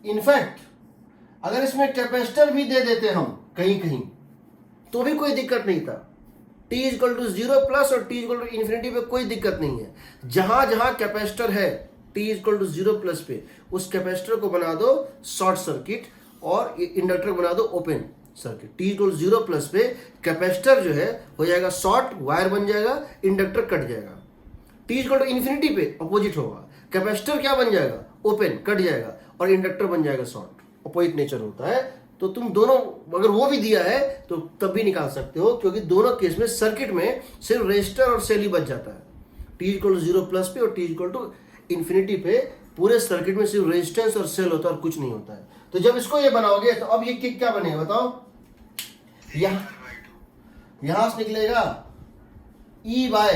इनफैक्ट अगर इसमें कैपेसिटर भी दे देते हम कहीं कहीं तो भी कोई दिक्कत नहीं था। t इक्वल टू 0 प्लस और t इक्वल टू इन्फिनिटी पे कोई दिक्कत नहीं है। जहां जहां कैपेसिटर है t इक्वल टू 0 प्लस पे उस कैपेसिटर को बना दो शॉर्ट सर्किट और इंडक्टर बना दो open circuit. t equal to 0 plus पे कैपेसिटर जो है हो जाएगा शॉर्ट, वायर बन जाएगा, इंडक्टर कट जाएगा। t इक्वल टू इन्फिनिटी पे अपोजिट होगा, कैपेसिटर क्या बन जाएगा, ओपन, कट जाएगा, और इंडक्टर बन जाएगा शॉर्ट। अपोजिट नेचर होता है। तो तुम दोनों अगर वो भी दिया है तो तब भी निकाल सकते हो, क्योंकि दोनों केस में सर्किट में सिर्फ रेजिस्टर और सेल ही बच जाता है। t इक्वल टू 0 प्लस पे और t इक्वल टू इन्फिनिटी पे पूरे सर्किट में सिर्फ रेजिस्टेंस और सेल होता है और कुछ नहीं होता है। तो जब इसको ये बनाओगे तो अब ये किक क्या बनेगा बताओ, यहां से निकलेगा E बाय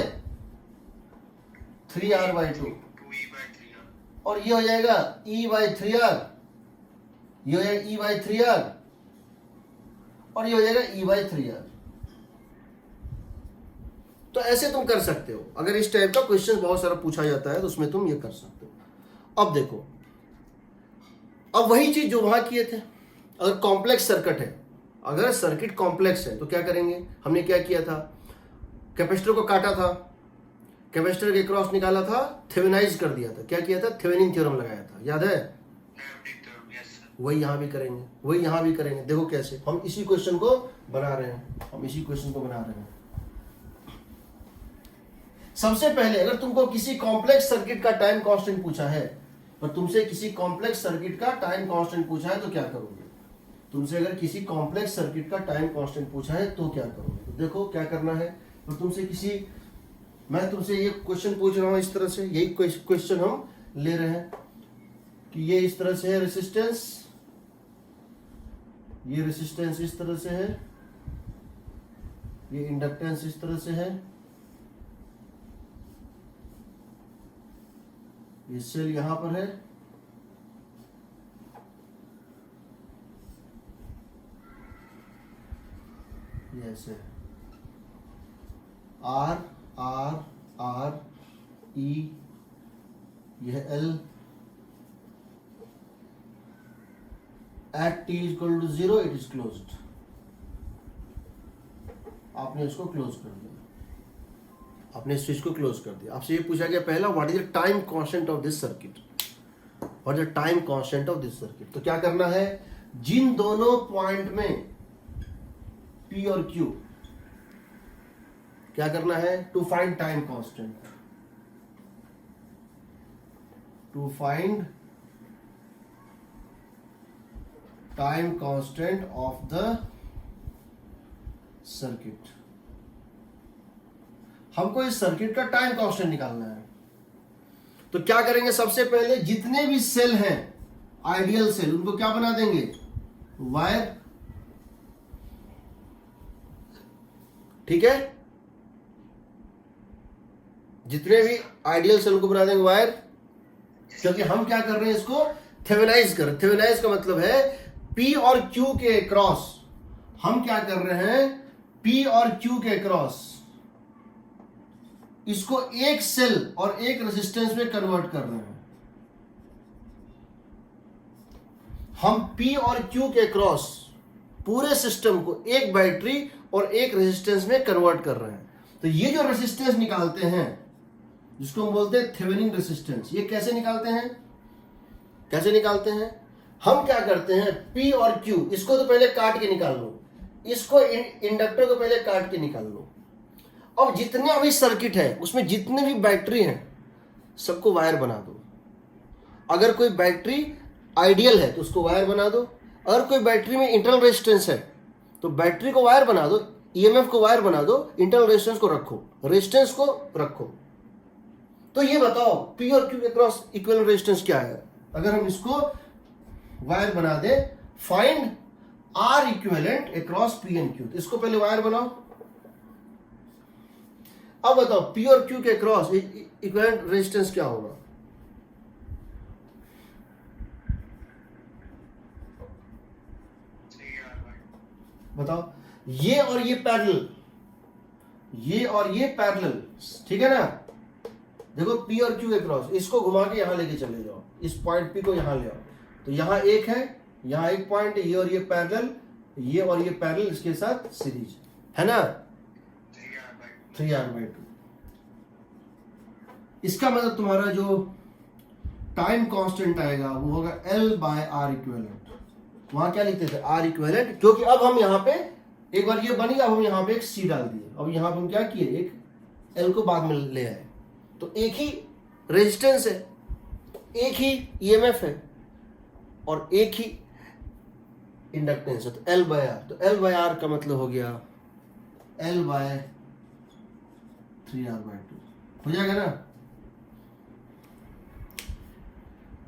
3R बाई 2 और ये हो जाएगा E बाई 3R, ये हो जाएगा E बाई 3R और ये हो जाएगा E बाई 3R। तो ऐसे तुम कर सकते हो। अगर इस टाइप का क्वेश्चन बहुत सारा पूछा जाता है तो उसमें तुम ये कर सकते हो। अब देखो, अब वही चीज जो वहां किए थे, अगर कॉम्प्लेक्स सर्किट है, अगर सर्किट कॉम्प्लेक्स है तो क्या करेंगे, हमने क्या किया था, कैपेसिटर को काटा था, कैपेसिटर के क्रॉस निकाला था, थेवेनाइज कर दिया था, क्या किया था, थेवेनिन थ्योरम लगाया था, याद है? वही यहां भी करेंगे, वही यहां भी करेंगे। देखो कैसे हम इसी क्वेश्चन को बना रहे हैं, हम इसी क्वेश्चन को बना रहे हैं। सबसे पहले अगर तुमको किसी कॉम्प्लेक्स सर्किट का टाइम कांस्टेंट पूछा है, और तुमसे किसी कॉम्प्लेक्स सर्किट का टाइम कांस्टेंट पूछा है तो क्या करोगे? तुमसे अगर किसी कॉम्प्लेक्स सर्किट का टाइम कांस्टेंट पूछा है तो क्या करोगे? तो देखो क्या करना है। और तुमसे किसी, मैं तुमसे ये क्वेश्चन पूछ रहा हूं इस तरह से, यही क्वेश्चन हम ले रहे हैं कि ये इस तरह से है रेसिस्टेंस, ये रेसिस्टेंस इस तरह से है, ये इंडक्टेंस इस तरह से है, ये सेल यहां पर है, ये ऐसे आर आर आर ई, यह L, at T equal to 0 it is closed. आपने इसको क्लोज कर दिया, आपने स्विच को क्लोज कर दिया। आपसे ये पूछा गया पहला, what is the time constant of this circuit, what is the time constant of this circuit. तो क्या करना है, जिन दोनों पॉइंट में P और Q, क्या करना है, to find time constant, to find time constant of the circuit. हमको इस सर्किट का टाइम कांस्टेंट निकालना है। तो क्या करेंगे, सबसे पहले जितने भी सेल हैं आइडियल सेल, उनको क्या बना देंगे, वायर, ठीक है, जितने भी आइडियल सेल को बना देंगे वायर, क्योंकि हम क्या कर रहे हैं, इसको थेवेनाइज कर रहे हैं। थेवेनाइज का मतलब है P और Q के क्रॉस, हम क्या कर रहे हैं, P और Q के क्रॉस इसको एक सेल और एक रेजिस्टेंस में कन्वर्ट कर रहे हैं। हम P और Q के क्रॉस पूरे सिस्टम को एक बैटरी और एक रेजिस्टेंस में कन्वर्ट कर रहे हैं। तो ये जो रेजिस्टेंस निकालते हैं, जिसको हम बोलते हैं थेवेनिन रेजिस्टेंस, ये कैसे निकालते हैं, कैसे निकालते हैं, हम क्या करते हैं, P और Q इसको तो पहले काट के निकाल लो, इसको इंडक्टर को पहले काट के निकाल लो। अब जितने भी सर्किट है उसमें जितने भी बैटरी हैं सबको वायर बना दो। अगर कोई बैटरी आइडियल है तो उसको वायर बना दो, अगर कोई बैटरी में इंटरनल रेजिस्टेंस है तो बैटरी को वायर बना दो, ईएमएफ को वायर बना दो, इंटरनल रेजिस्टेंस को रखो, रेजिस्टेंस को रखो। तो ये बताओ P और Q के क्रॉस इक्विवेलेंट रेजिस्टेंस क्या है। अगर हम इसको वायर बना दे, find R equivalent across P and Q, तो इसको पहले वायर बनाओ। अब बताओ P और Q के क्रॉस इक्विवेलेंट रेजिस्टेंस क्या होगा, बताओ। ये और ये पैरेलल, ये और ये पैरेलल, ठीक है ना। देखो P और Q के क्रॉस, इसको घुमा के यहां लेके चले जाओ, इस पॉइंट P को यहां ले आओ, तो यहां एक है, यहां एक पॉइंट है, ये और ये पैरेलल, ये और ये पैरेलल इसके साथ सीरीज है ना, 3R/2। इसका मतलब तुम्हारा जो टाइम कांस्टेंट आएगा वो होगा L/R इक्विवेलेंट। वहां क्या लिखते थे, R इक्विवेलेंट, क्योंकि अब हम यहाँ पे एक बार ये बन गया, हम यहाँ पे एक C डाल दिए। अब यहाँ पे हम क्या किए, एक L को बाद में ले आए, तो एक ही रेजिस्टेंस है, एक ही ईएमएफ है और एक ही इंडक्टेंस है, तो L/R। तो L/R का मतलब हो गया L/3R/2 हो जाएगा ना।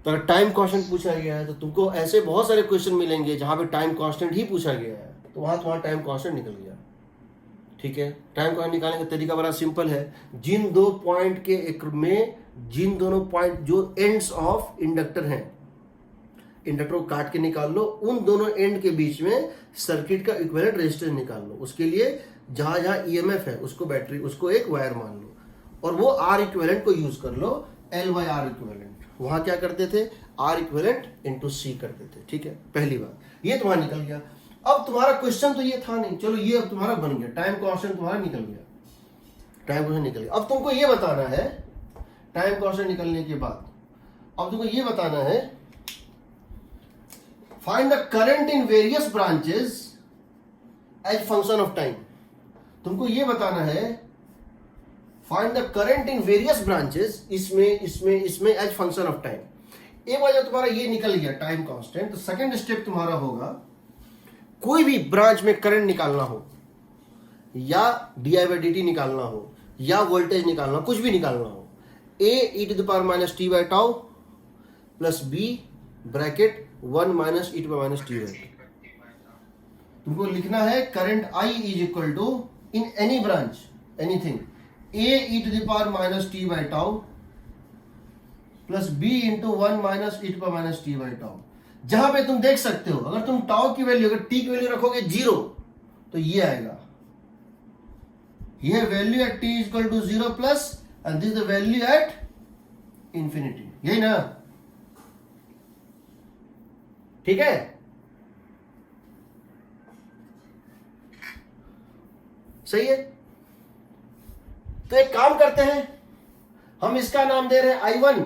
तो अगर टाइम कांस्टेंट पूछा गया है तो तुमको ऐसे बहुत सारे क्वेश्चन मिलेंगे जहां पे टाइम कांस्टेंट ही पूछा गया है, तो वहां तुम्हारा टाइम कांस्टेंट निकल गया, ठीक है। टाइम कांस्टेंट निकालने का तरीका बड़ा सिंपल है। जिन दो पॉइंट के एक में, जिन दोनों पॉइंट जो एंड्स ऑफ इंडक्टर हैं, इंडक्टर को काट के निकाल लो, उन दोनों एंड के बीच में सर्किट का इक्विवेलेंट रेजिस्टेंस निकाल लो। उसके लिए जहां जहां ईएमएफ है उसको बैटरी, उसको एक वायर मान लो, और वो आर इक्विवेलेंट को यूज कर लो, एल बाई आर इक्विवेलेंट। वहां क्या करते थे, आर इक्विवेलेंट इंटू सी करते थे। ठीक है, पहली बात ये तुम्हारा निकल गया। अब तुम्हारा क्वेश्चन तो ये था नहीं, चलो ये अब तुम्हारा बन गया, टाइम कांस्टेंट तुम्हारा निकल गया, टाइम कांस्टेंट निकल गया। अब तुमको ये बताना है, टाइम कांस्टेंट निकलने के बाद अब तुमको ये बताना है, find the current in various branches as function of time. तुमको ये बताना है find the current in various branches, इसमें एज फंक्शन ऑफ टाइम। एक बार जब तुम्हारा ये निकल गया टाइम कांस्टेंट, तो सेकंड स्टेप तुम्हारा होगा, कोई भी ब्रांच में करंट निकालना हो, या डी बाई डी टी निकालना हो, या वोल्टेज निकालना हो, कुछ भी निकालना हो, A E to the power minus T by tau plus B bracket 1 minus E to power minus T by. तुमको लिखना है current I is equal to in any branch anything A E to the power minus T by tau plus B into 1 minus E to power minus T by tau. जहां पे तुम देख सकते हो, अगर तुम टाउ की वैल्यू, अगर टी की वैल्यू रखोगे 0, तो ये आएगा, ये value at T is equal to 0 plus and this the value at infinity, यही ना? ठीक है, सही है। तो एक काम करते हैं, हम इसका नाम दे रहे हैं I1,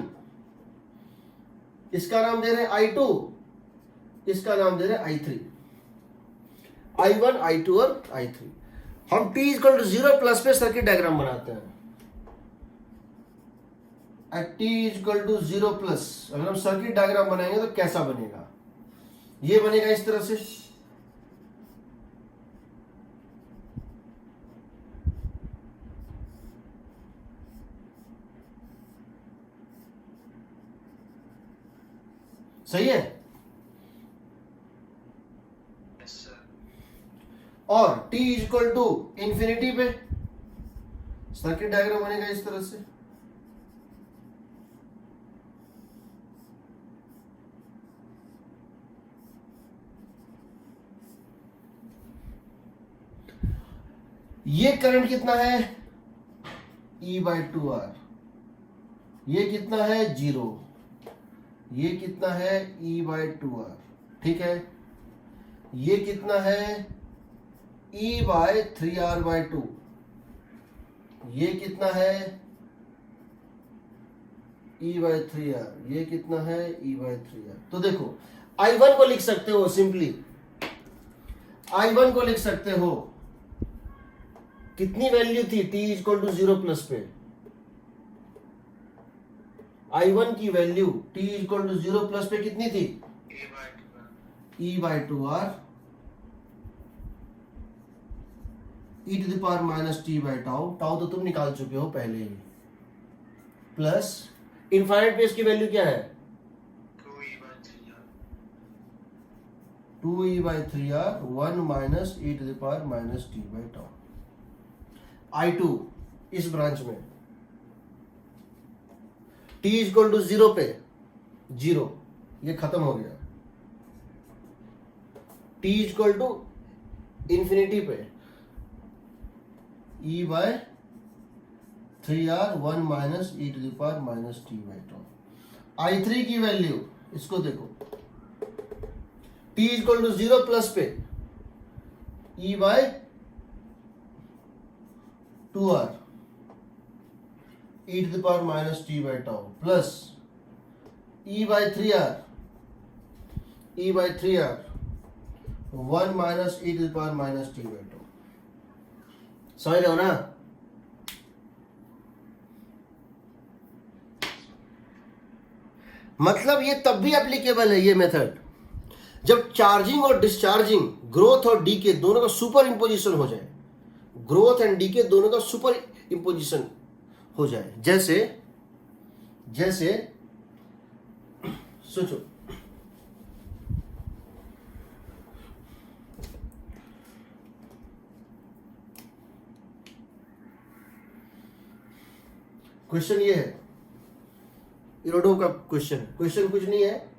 इसका नाम दे रहे हैं I2, इसका नाम दे रहे हैं I3, I1 I2 और I3। हम t इक्वल टू 0 प्लस पे सर्किट डायग्राम बनाते हैं। At t equal to 0 plus अगर हम सर्किट डायग्राम बनाएंगे तो कैसा बनेगा, ये बनेगा इस तरह से। सही है? और t इक्वल टू इंफिनिटी पे सर्किट डायग्राम बनेगा इस तरह से। ये करंट कितना है, E बाई 2R, ये कितना है 0, ये कितना है E बाई 2R, ठीक है। ये कितना है E बाय 3R बाय 2, ये कितना है E बाय 3R, ये कितना है E बाय 3R। तो देखो I1 को लिख सकते हो सिंपली, I1 को लिख सकते हो, कितनी वैल्यू थी t इक्वल टू 0 प्लस पे, I1 की value t equal to 0 plus पे कितनी थी, E by 2R e to the power minus T by tau, tau तो तुम निकाल चुके हो पहले ही, प्लस इनफाइनाइट पे इसकी वैल्यू क्या है 2e by 3R 1 minus e to the power minus T by tau. I2 इस ब्रांच में t इक्वल टू 0 पे 0, ये खत्म हो गया, t इक्वल टू इंफिनिटी पे E by 3R 1 minus e to the power minus T by tau. I3 की value इसको देखो, t इक्वल टू 0 प्लस पे E by 2R e to the power minus T by tau plus E by 3R 1 minus e to the power minus T by tau. समझ रहे हो ना? मतलब ये तब भी एप्लीकेबल है ये मेथड जब चार्जिंग और डिस्चार्जिंग, ग्रोथ और डीके दोनों का सुपर इंपोजिशन हो जाए, ग्रोथ एंड डीके दोनों का सुपर इंपोजिशन हो जाए। जैसे जैसे सोचो, क्वेश्चन ये है, इरोडो का क्वेश्चन कुछ नहीं है,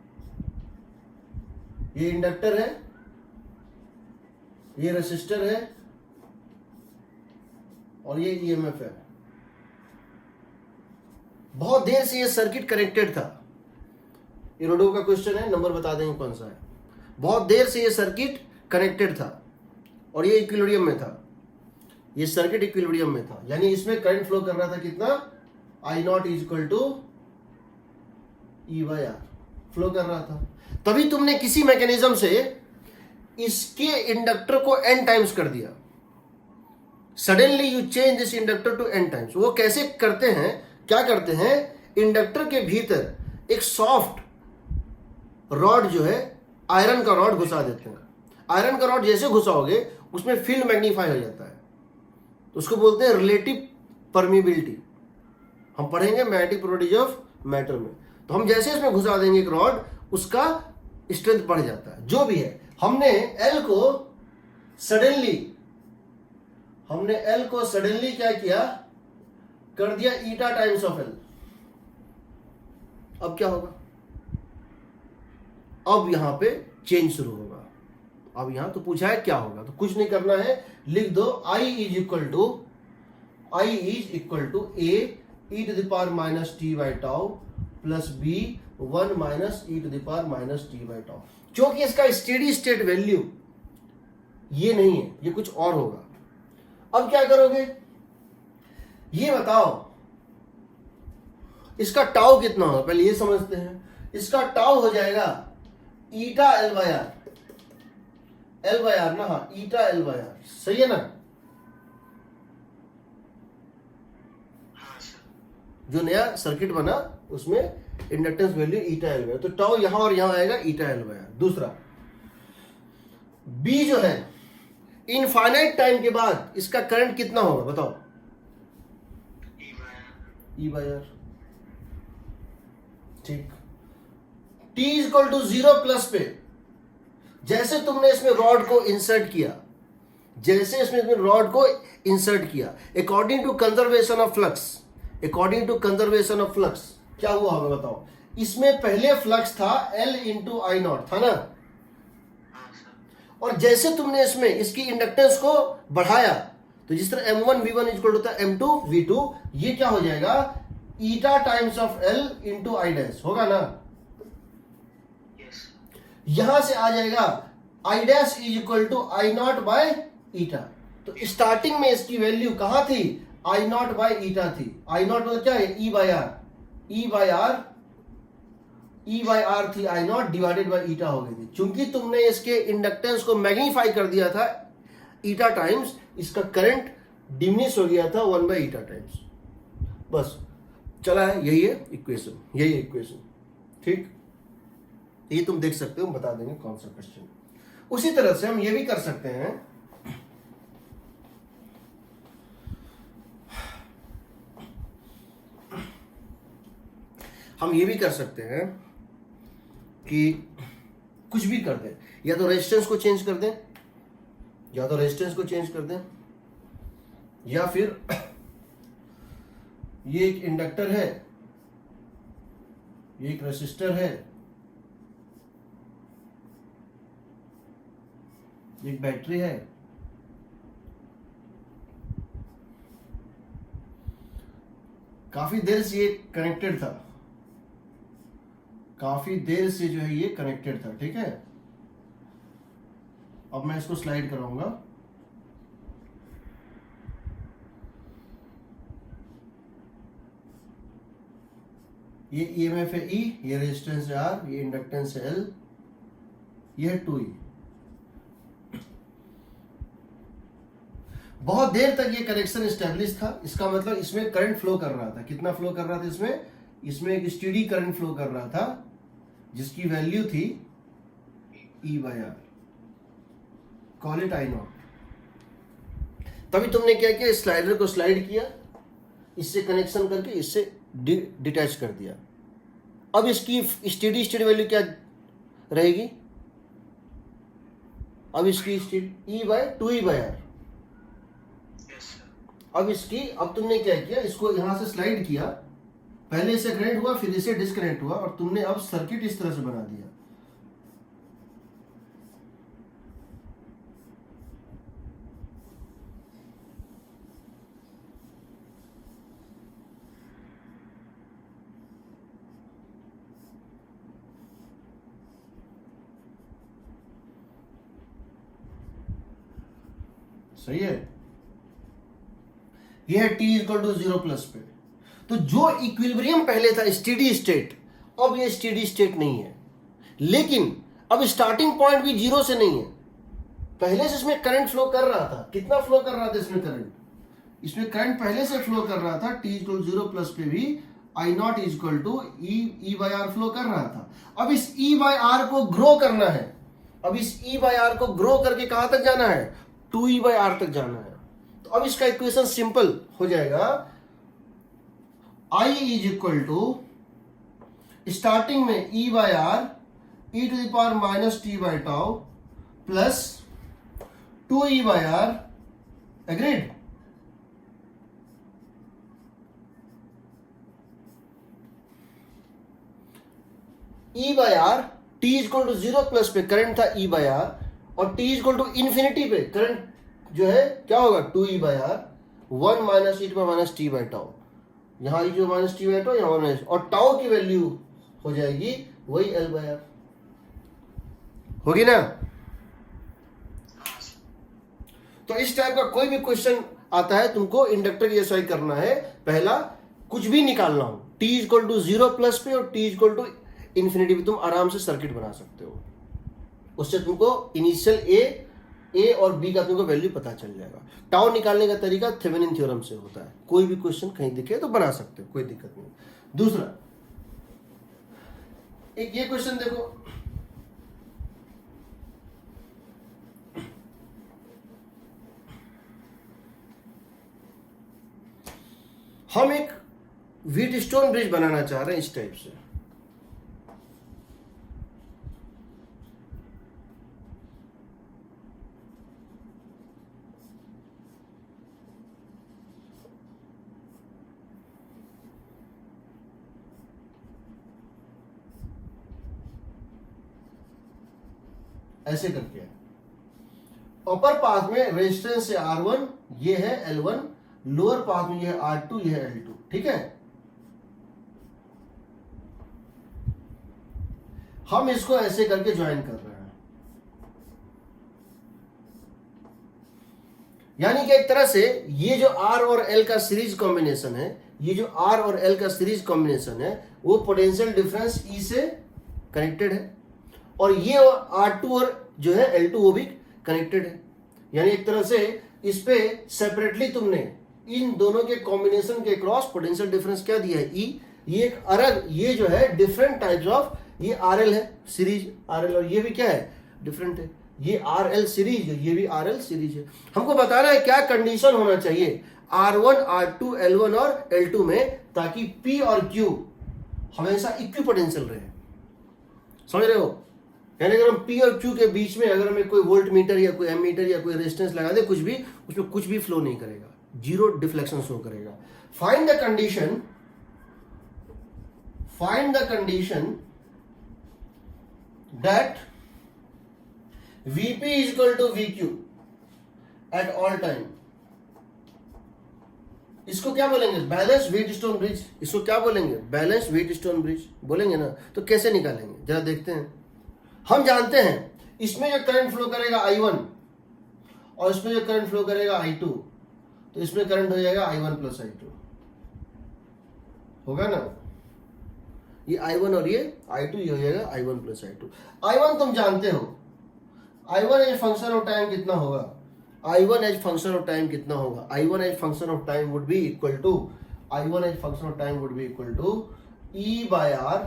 ये इंडक्टर है, ये रेसिस्टर है, और ये ईएमएफ है। बहुत देर से ये सर्किट कनेक्टेड था। ये रोडो का क्वेश्चन है, नंबर बता देंगे कौन सा है। बहुत देर से ये सर्किट कनेक्टेड था और ये इक्विलिब्रियम में था, ये सर्किट इक्विलिब्रियम में था, यानी इसमें करंट फ्लो कर रहा था कितना, I not is equal to E/R flow कर रहा था। तभी तुमने किसी मैकेनिज्म से इसके इंडक्टर को n टाइम्स कर दिया। Suddenly you change this inductor to n times. वो कैसे करते हैं, क्या करते हैं, इंडक्टर के भीतर एक सॉफ्ट रॉड जो है, आयरन का रॉड घुसा देते हैं। आयरन का रॉड जैसे घुसाओगे उसमें फील्ड मैग्नीफाई हो जाता है, तो उसको बोलते हैं रिलेटिव परमिबिलिटी। हम पढ़ेंगे मैग्नेटिक प्रॉपर्टीज ऑफ मैटर में। तो हम जैसे इसमें घुसा देंगे एक रॉड, उसका स्ट्रेंथ बढ़ जाता है। जो भी है, हमने L को सडनली क्या किया, कर दिया ईटा टाइम्स ऑफ L। अब क्या होगा, अब यहां पे चेंज शुरू होगा। अब यहां तो पूछा है क्या होगा, तो कुछ नहीं करना है, लिख दो I is equal to A e to the power minus t by tau plus B 1 minus e to the power minus t by tau। क्योंकि इसका स्टेडी स्टेट वैल्यू ये नहीं है, ये कुछ और होगा। अब क्या करोगे, ये बताओ इसका टाउ कितना होगा, पहले ये समझते हैं। इसका टाउ हो जाएगा ईटा एल बाय आर ना, हाँ ईटा एल बाय आर, सही है ना। जो नया सर्किट बना उसमें inductance value eta L by R, तो टाउ यहां और यहां आएगा ईटा एल बाय आर। दूसरा बी जो है, इनफाइनाइट टाइम के बाद इसका करंट कितना होगा बताओ, ई बाय आर। ठीक, t is equal to 0 plus पे जैसे तुमने इसमें रॉड को इंसर्ट किया, according to conservation of flux, क्या हुआ होगा बताओ। इसमें पहले फ्लक्स था L इंटू आई नॉट, था ना। और जैसे तुमने इसमें इसकी इंडक्टेंस को बढ़ाया, तो जिस तरह M1 V1 इक्वल होता है M2 V2, ये क्या हो जाएगा, eta times of L into I dash होगा ना। यहां से आ जाएगा I dash is equal to I not by eta. तो स्टार्टिंग में इसकी वैल्यू कहां थी, आई नॉट बाय ईटा थी। आई नॉट मतलब क्या है, ई बाय आर थी, आई नॉट डिवाइडेड बाय ईटा हो गई थी। चूंकि तुमने इसके इंडक्टेंस को मैग्नीफाई कर दिया था ईटा टाइम्स, इसका करंट डिमिनिश हो गया था 1 बाय ईटा टाइम्स। बस चला है, यही है इक्वेशन। ठीक, ये तुम देख सकते हो, हम बता देंगे कौन सा क्वेश्चन। उसी तरह से हम ये भी कर सकते हैं, कि कुछ भी कर दें, या तो रेजिस्टेंस को चेंज कर दें, या फिर ये एक इंडक्टर है, ये एक रेसिस्टर है, एक बैटरी है, काफी देर से ये कनेक्टेड था, ठीक है। अब मैं इसको स्लाइड कराऊंगा, ये ईएमएफ है E, ये रेजिस्टेंस है R, ये इंडक्टेंस है L, ये है 2E। बहुत देर तक ये कनेक्शन स्टेब्लिश था, इसका मतलब इसमें करंट फ्लो कर रहा था। कितना फ्लो कर रहा था इसमें एक स्टेडी करंट फ्लो कर रहा था, जिसकी वैल्यू थी E by R, call it I not. तभी तुमने क्या किया, स्लाइडर को स्लाइड किया, इससे कनेक्शन करके इससे डिटैच कर दिया। अब इसकी स्टेडी स्टेट वैल्यू क्या रहेगी, अब इसकी E bye 2E bye are. अब तुमने क्या किया, इसको यहां से स्लाइड किया, पहले इसे कनेक्ट हुआ, फिर इसे डिस्कनेक्ट हुआ, और तुमने अब सर्किट इस तरह से बना दिया। सही है, ये है t इक्वल टू 0 प्लस पे। तो जो इक्विलिब्रियम पहले था स्टेडी स्टेट, अब ये स्टेडी स्टेट नहीं है, लेकिन अब स्टार्टिंग पॉइंट भी 0 से नहीं है। पहले से इसमें करंट फ्लो कर रहा था, कितना फ्लो कर रहा था इसमें करंट, इसमें करंट पहले से फ्लो कर रहा था, t इक्वल 0 प्लस पे भी I naught equal to E by R flow कर रहा था। अब इस ई बाई आर को ग्रो करना है, अब इस ई बाई आर को ग्रो करके कहां तक जाना है, 2e बाई आर तक जाना है। तो अब इसका इक्वेशन सिंपल हो जाएगा, I is equal to starting में e by R e to the power minus T by tau plus 2e by R, agreed. e by R, t equal to 0 plus पे करंट था e by R, और t equal to infinity पे current जो है क्या होगा, 2e by R, 1 minus E to minus T by tau, यहां E to minus T by tau, यहां माइनस, और टाउ की वैल्यू हो जाएगी वही एल बाई आर, होगी ना। तो इस टाइप का कोई भी क्वेश्चन आता है, तुमको इंडक्टर की एक्सरसाइज करना है, पहला कुछ भी निकालना हो, t इक्वल टू 0 प्लस पे और t इक्वल टू इन्फिनिटी पे तुम आराम से सर्किट बना सकते हो। उससे तुमको इनिशियल ए और बी का तुमको वैल्यू पता चल जाएगा। टाउ निकालने का तरीका थेवेनिन थ्योरम से होता है, कोई भी क्वेश्चन कहीं दिखे तो बना सकते हो, कोई दिक्कत नहीं। दूसरा एक ये क्वेश्चन देखो, हम एक व्हीटस्टोन ब्रिज बनाना चाह रहे हैं इस टाइप से, ऐसे करके। अपर पाथ में रेजिस्टेंस है R1, ये है L1, लोअर पाथ में ये है R2, ये है L2, ठीक है। हम इसको ऐसे करके ज्वाइन कर रहे हैं, यानी कि एक तरह से ये जो R और L का सीरीज कॉम्बिनेशन है, ये जो R और L का सीरीज कॉम्बिनेशन है, वो पोटेंशियल डिफरेंस E से कनेक्टेड है, और ये R2 और जो है L2 वो भी कनेक्टेड है। यानी एक तरह से इस पे सेपरेटली तुमने इन दोनों के कॉम्बिनेशन के क्रॉस पोटेंशियल डिफरेंस क्या दिया है, E। ये एक अलग, ये जो है डिफरेंट टाइप्स ऑफ, ये RL है सीरीज RL, और ये भी क्या है, डिफरेंट है, ये RL सीरीज है, ये भी RL सीरीज है। हमको बताना है क्या कंडीशन होना चाहिए R1, R2, L1 और L2 में, ताकि P और Q हमेशा इक्विपोटेंशियल रहे। समझ रहे हो, यानी अगर हम P और Q के बीच में अगर हमें कोई वोल्ट मीटर या कोई एमीटर या कोई रेजिस्टेंस लगा दे, कुछ भी, उसमें कुछ भी फ्लो नहीं करेगा, जीरो डिफ्लेक्शन शो करेगा। Find the condition that Vp is equal to Vq at all time। इसको क्या बोलेंगे, बैलेंस व्हीटस्टोन ब्रिज। इसको क्या बोलेंगे, बैलेंस व्हीटस्टोन ब्रिज बोलेंगे ना। तो कैसे निकालेंगे जरा देखते हैं। हम जानते हैं इसमें जो करंट फ्लो करेगा I1 और इसमें जो करंट फ्लो करेगा I2, तो इसमें करंट हो जाएगा I1 प्लस I2, होगा ना। ये I1 और ये I2, ये हो जाएगा I1 प्लस I2। I1 तुम जानते हो, I1 as function of time कितना होगा, I1 as function of time कितना होगा, I1 as function of time would be equal to, I1 as function of time would be equal to E by R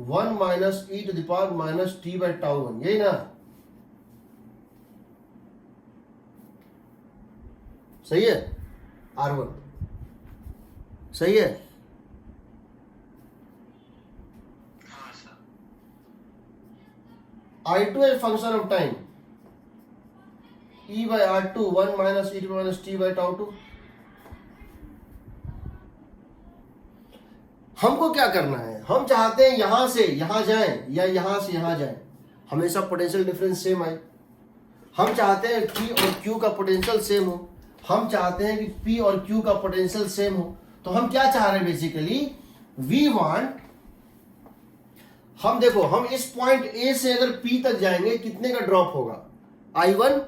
1 minus E to the power minus T by tau 1, यही ना, सही है। R1 सही है। I2 is function of time, E by R2 1 minus E to minus T by tau 2। हमको क्या करना है, हम चाहते हैं यहां से यहां जाएं या यहां से यहां जाएं, हमेशा पोटेंशियल डिफरेंस सेम आए। हम चाहते हैं P और Q का पोटेंशियल सेम हो, हम चाहते हैं कि P और Q का पोटेंशियल सेम हो। तो हम क्या चाह रहे हैं बेसिकली, वी वांट, हम देखो, हम इस पॉइंट A से अगर P तक जाएंगे कितने का ड्रॉप होगा, I1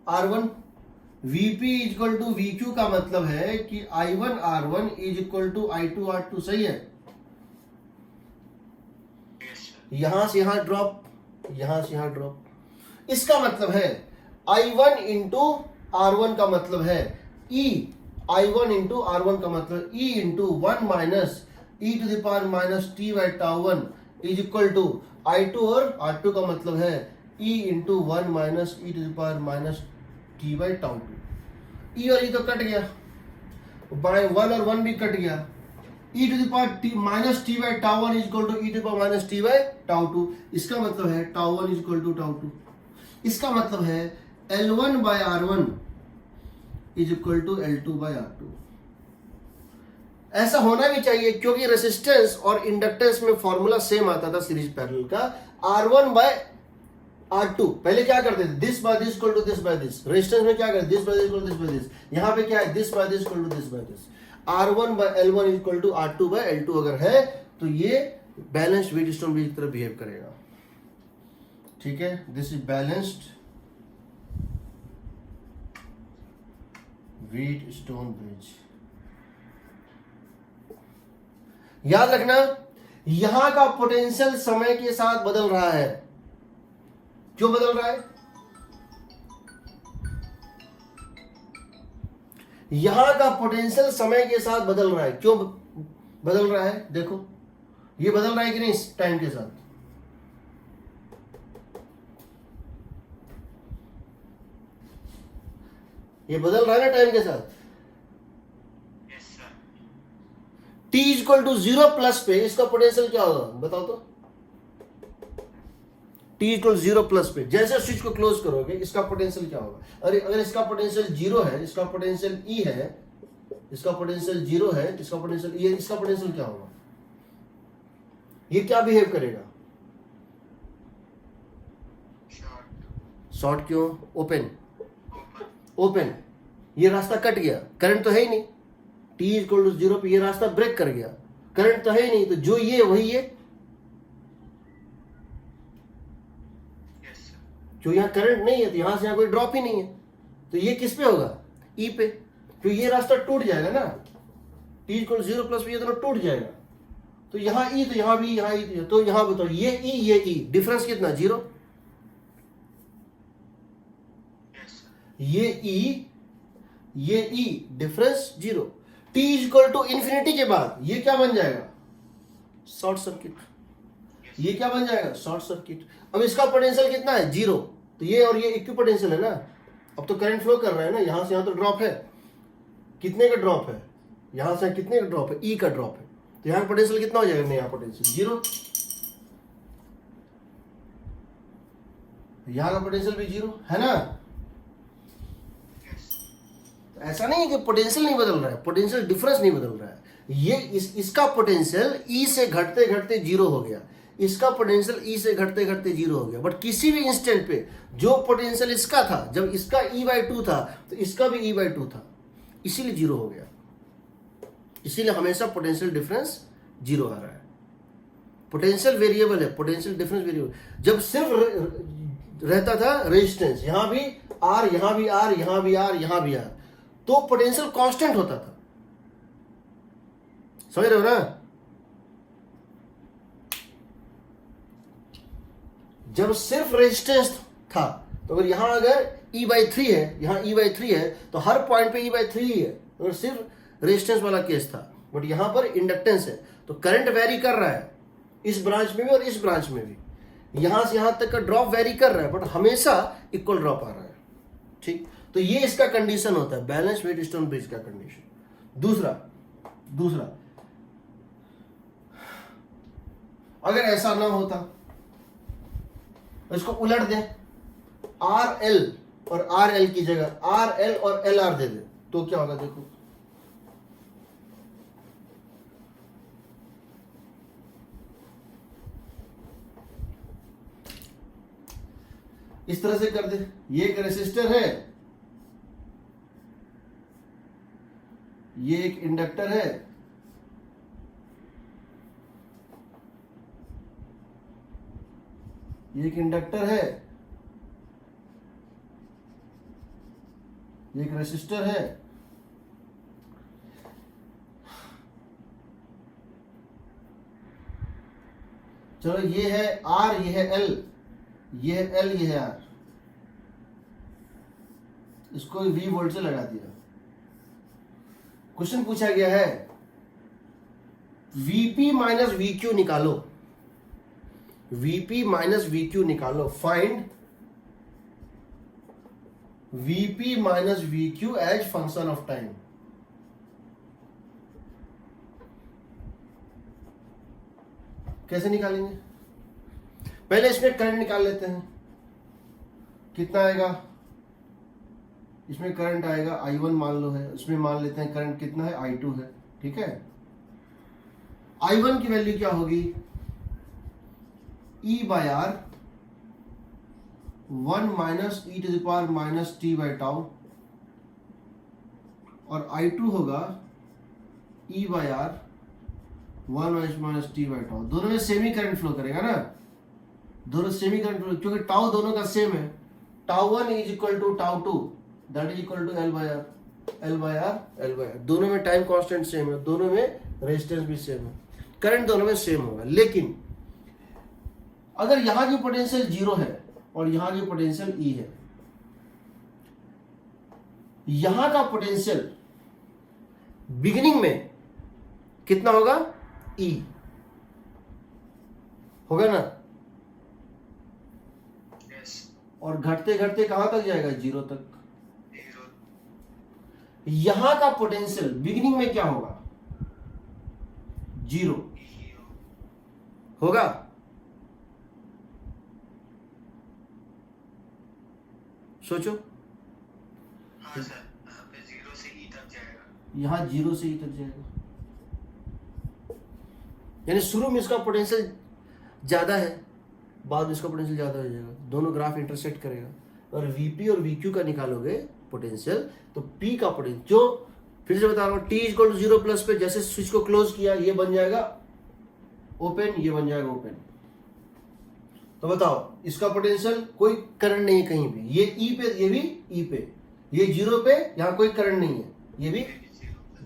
R1, VP is equal to VQ का मतलब है कि I1 R1 is equal to I2 R2, सही है। यहां से यहां ड्रॉप, यहां से यहां ड्रॉप, इसका मतलब है I1 इंटू R1 का मतलब है E, I1 इंटू R1 का मतलब E into 1 minus E to the power minus T by tau 1 is equal to I2 और R2 का मतलब है E into 1 minus E to the power minus T by tau 2। E और E तो cut गया, by 1 और 1 भी cut गया। E to the power T minus T by tau 1 is equal to E to the power minus T by tau 2। इसका मतलब है tau 1 is equal to tau 2। इसका मतलब है L1 by R1 is equal to L2 by R2। ऐसा होना भी चाहिए क्योंकि रेसिस्टेंस और इंडक्टेंस में फॉर्मूला सेम आता था सीरीज पैरेलल का, R1 बाय R2। पहले क्या करते थे, this by this equal to this by this. Resistance में क्या करते, this by this equal to this by this. यहां पे क्या है, this by this equal to this by this. R1 by L1 equal to R2 by L2 अगर है तो ये बैलेंस्ड व्हीटस्टोन ब्रिज की तरह बिहेव करेगा। ठीक है, this is balanced Wheatstone bridge. याद रखना, यहां का पोटेंशियल समय के साथ बदल रहा है। क्यों बदल रहा है, यहां का पोटेंशियल समय के साथ बदल रहा है। क्यों बदल रहा है, देखो ये बदल रहा है कि नहीं इस टाइम के साथ। ये बदल रहा है ना टाइम के साथ। T इक्वल टू 0 प्लस पे इसका पोटेंशियल क्या होगा बताओ तो। T इक्वल 0 प्लस पे जैसे स्विच को क्लोज करोगे इसका पोटेंशियल क्या होगा। अरे अगर इसका पोटेंशियल 0 है, इसका पोटेंशियल E है, इसका पोटेंशियल 0 है, इसका पोटेंशियल E है, इसका पोटेंशियल क्या होगा, ये क्या बिहेव करेगा, शॉर्ट। क्यों, ओपन, ओपन। ये रास्ता कट गया, करंट तो है ही नहीं। T इक्वल टू 0 पे ये रास्ता ब्रेक कर गया, करंट तो है ही नहीं, तो जो ये वही ये। जो यहां करंट नहीं है तो यहां से यहां कोई ड्रॉप ही नहीं है, तो ये किस पे होगा, E पे। तो ये रास्ता टूट जाएगा ना, T इक्वल 0 प्लस पे ये दोनों टूट जाएगा। तो यहां E तो यहां भी, यहां E तो यहां बताओ ये E ये E, डिफरेंस कितना, 0। ये E ये E, difference 0। T equal to infinity के बाद ये क्या बन जाएगा, शॉर्ट सर्किट। ये क्या बन जाएगा, शॉर्ट सर्किट। अब इसका पोटेंशियल कितना है, 0। तो ये और ये इक्वी पोटेंशियल है ना। अब तो करंट फ्लो कर रहा है ना, यहां से यहां तो ड्रॉप है। कितने का ड्रॉप है, यहां से कितने का ड्रॉप है, E का ड्रॉप है। तो यहां पोटेंशियल कितना हो जाएगा, नया पोटेंशियल 0। यहां का पोटेंशियल भी 0 है ना। ऐसा नहीं है कि पोटेंशियल नहीं बदल रहा है, पोटेंशियल डिफरेंस नहीं बदल रहा है। ये इसका पोटेंशियल E से घटते घटते 0 हो गया, इसका पोटेंशियल E से घटते घटते 0 हो गया। बट किसी भी इंस्टेंट पे जो पोटेंशियल इसका था, जब इसका E/2 था तो इसका भी E/2 था, इसीलिए 0 हो गया। इसीलिए हमेशा पोटेंशियल डिफरेंस 0 आ रहा है। पोटेंशियल वेरिएबल है, पोटेंशियल डिफरेंस वेरिएबल। जब सिर्फ रहता था रेजिस्टेंस, यहां भी R, यहां भी R, यहां भी R, यहां भी R, तो पोटेंशियल कांस्टेंट होता था। समझ रहे हो ना। जब सिर्फ रेजिस्टेंस था तो अगर यहां अगर E/3 है, यहां E/3 है तो हर पॉइंट पे E/3 ही है, अगर सिर्फ रेजिस्टेंस वाला केस था। बट यहां पर इंडक्टेंस है तो करंट वेरी कर रहा है, इस ब्रांच में भी और इस ब्रांच में भी। यहां से यहां तक का ड्रॉप वेरी कर रहा है बट हमेशा इक्वल ड्रॉप आ रहा है। ठीक, तो ये इसका कंडीशन होता है, बैलेंस व्हीटस्टोन ब्रिज का कंडीशन। दूसरा अगर ऐसा ना होता, इसको उलट दे, RL और RL की जगह RL और LR दे दे तो क्या होगा, देखो इस तरह से कर दे। ये एक रेसिस्टर है, ये एक इंडक्टर है, ये एक इंडक्टर है, एक रेसिस्टर है, चलो ये है R, ये है L, ये है L, ये है R, इसको V वोल्ट से लगा दिया। क्वेश्चन पूछा गया है Vp माइनस VQ निकालो, Vp माइनस VQ निकालो, find Vp minus VQ as function of time. कैसे निकालेंगे? पहले इसमें करंट निकाल लेते हैं, कितना आएगा? इसमें करंट आएगा I1 मान लो है, इसमें मान लेते हैं करंट कितना है, I2 है, ठीक है। I1 की वैल्यू क्या होगी? E by R 1 minus E to the power minus T by tau, और I2 होगा E by R 1 minus T by tau. दोनों में सेमी करंट फ्लो करेगा ना, दोनों सेमी करंट फ्लो, क्योंकि टाउ दोनों का सेम है। Tau 1 is equal to tau 2, that is equal to L by R, L by R, L by R. दोनों में टाइम कांस्टेंट सेम है, दोनों में रेजिस्टेंस भी सेम है, करंट दोनों में सेम होगा। लेकिन अगर यहां की पोटेंशियल 0 है और यहां की पोटेंशियल E है, यहां का पोटेंशियल बिगिनिंग में कितना होगा? E होगा ना, और घटते घटते कहां तक जाएगा? 0 तक। यहां का पोटेंशियल बिगिनिंग में क्या होगा? 0 होगा। सोचो, हाँ सर, यहाँ पे 0 से E तक जाएगा, यहां 0 से E तक जाएगा, यानी शुरू में इसका पोटेंशियल ज्यादा है, बाद में इसका पोटेंशियल ज्यादा हो जाएगा, दोनों ग्राफ इंटरसेक्ट करेगा। और Vp और Vq का निकालोगे पोटेंशियल, तो P का पोटेंशियल, जो फिर से बता रहा हूं, T इक्वल टू 0 प्लस पे जैसे स्विच को क्लोज किया, ये बन जाएगा ओपन, ये बन जाएगा ओपन। तो बताओ, इसका पोटेंशियल कोई करंट नहीं है कहीं भी, ये E पे, ये भी E पे, ये 0 पे, यहां कोई करंट नहीं है, ये भी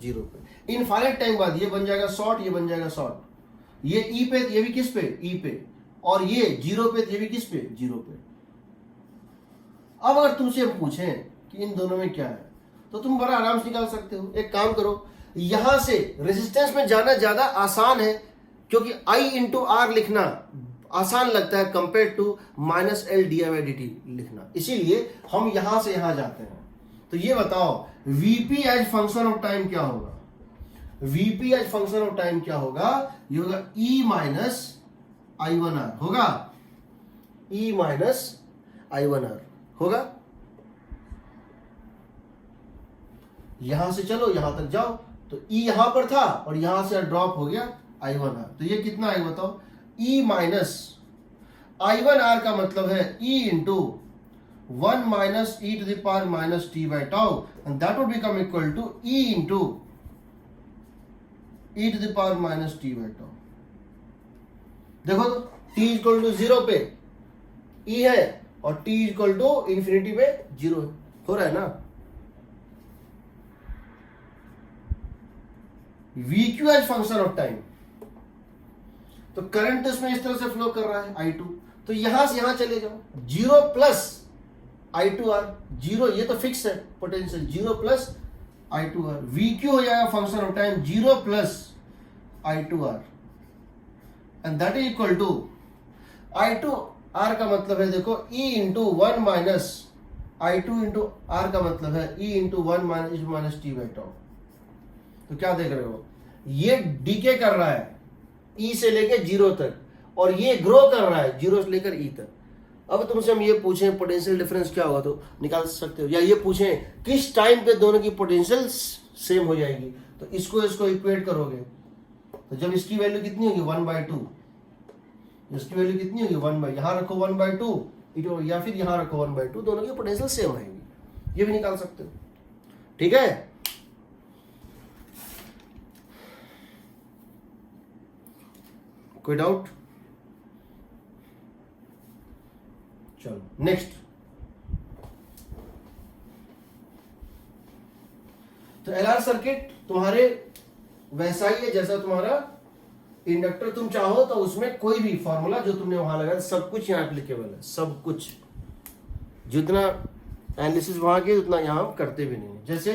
0 पे। इनफाइनाइट टाइम बाद ये बन जाएगा शॉर्ट, ये बन जाएगा शॉर्ट, ये E पे, ये भी किस पे? E पे, और ये 0 पे, ये भी किस पे? 0 पे। अब अगर तुमसे हम पूछें कि इन दोनों में क्या है, तो तुम बड़ा आराम से निकाल सकते हो। एक काम करो, यहां से रेजिस्टेंस में जाना ज्यादा आसान है, क्योंकि I इंटू आर लिखना आसान लगता है compare to minus L D I by D T लिखना, इसीलिए हम यहां से यहां जाते हैं। तो ये बताओ, Vp as function of time क्या होगा? Vp as function of time क्या होगा? ये होगा E माइनस I1R होगा, E माइनस I1R होगा। यहां से चलो यहां तक जाओ, तो E यहां पर था और यहां से ड्रॉप हो गया I1R, तो ये कितना आएगा बताओ? E माइनस I1R का मतलब है E into 1 minus E to the power minus T by tau, and that would become equal to E into E to the power minus T by tau. देखो तो t इक्वल टू 0 पे E है और t equal to infinity पे 0 है, हो रहा है ना। VQ as function of time, तो करंट इसमें इस तरह से फ्लो कर रहा है I2, तो यहां से यहां चले जाओ, 0 प्लस I2R, 0 ये तो फिक्स है पोटेंशियल, 0 प्लस I2R, VQ हो जाएगा function of time 0 plus I2R, and that is equal to I2R का मतलब है, देखो E into 1 minus I2 into R का मतलब है E into 1 minus T by tau. तो क्या देख रहे हो, ये डीके कर रहा है E से लेके 0 तक, और ये ग्रो कर रहा है 0 से लेकर E तक। अब तुमसे हम ये पूछें पोटेंशियल डिफरेंस क्या होगा, तो निकाल सकते हो, या ये पूछें किस टाइम पे दोनों की पोटेंशियल सेम हो जाएगी, तो इसको इक्वेट करोगे, तो जब इसकी वैल्यू कितनी होगी 1/2, इसकी वैल्यू कितनी होगी 1/, यहां रखो 1/2 या फिर यहां रखो 1/2, दोनों की पोटेंशियल सेम आएगी, ये भी निकाल सकते हो। ठीक है, कोई डाउट? चलो नेक्स्ट, तो एलआर सर्किट तुम्हारे वैसा ही है जैसा तुम्हारा इंडक्टर। तुम चाहो तो उसमें कोई भी फॉर्मूला जो तुमने वहां लगाया सब कुछ यहाँ एप्लीकेबल है, सब कुछ। जितना एनालिसिस वहां के उतना यहाँ हम करते भी नहीं। जैसे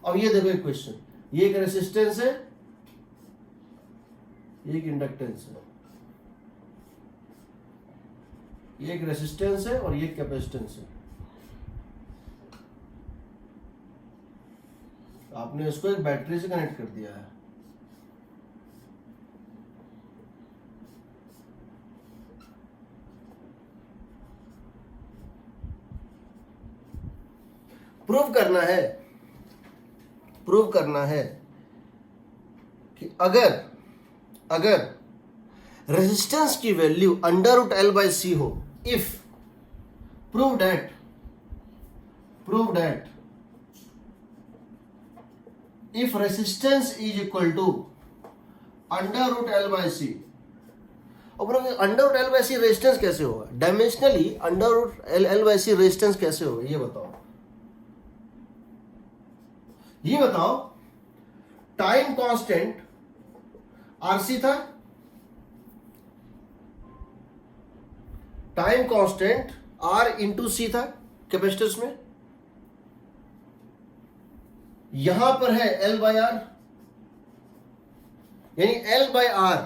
अब ये देखो एक क्वेश्चन, ये एक रेसिस्टेंस है, ये एक इंडक्टेंस है, ये एक रेसिस्टेंस है और ये एक कैपेसिटेंस है। आपने इसको एक बैटरी से कनेक्ट कर दिया है। प्रूव करना है कि अगर रेजिस्टेंस की वैल्यू √L/C हो, if prove that if resistance is equal to √L/C, और √L/C रेजिस्टेंस कैसे होगा? डायमेंशनली √L/C रेजिस्टेंस कैसे होगा ये बताओ। टाइम कांस्टेंट RC था, टाइम कांस्टेंट R/C था कैपेसिटर्स में, यहां पर है L/R, यानी L/R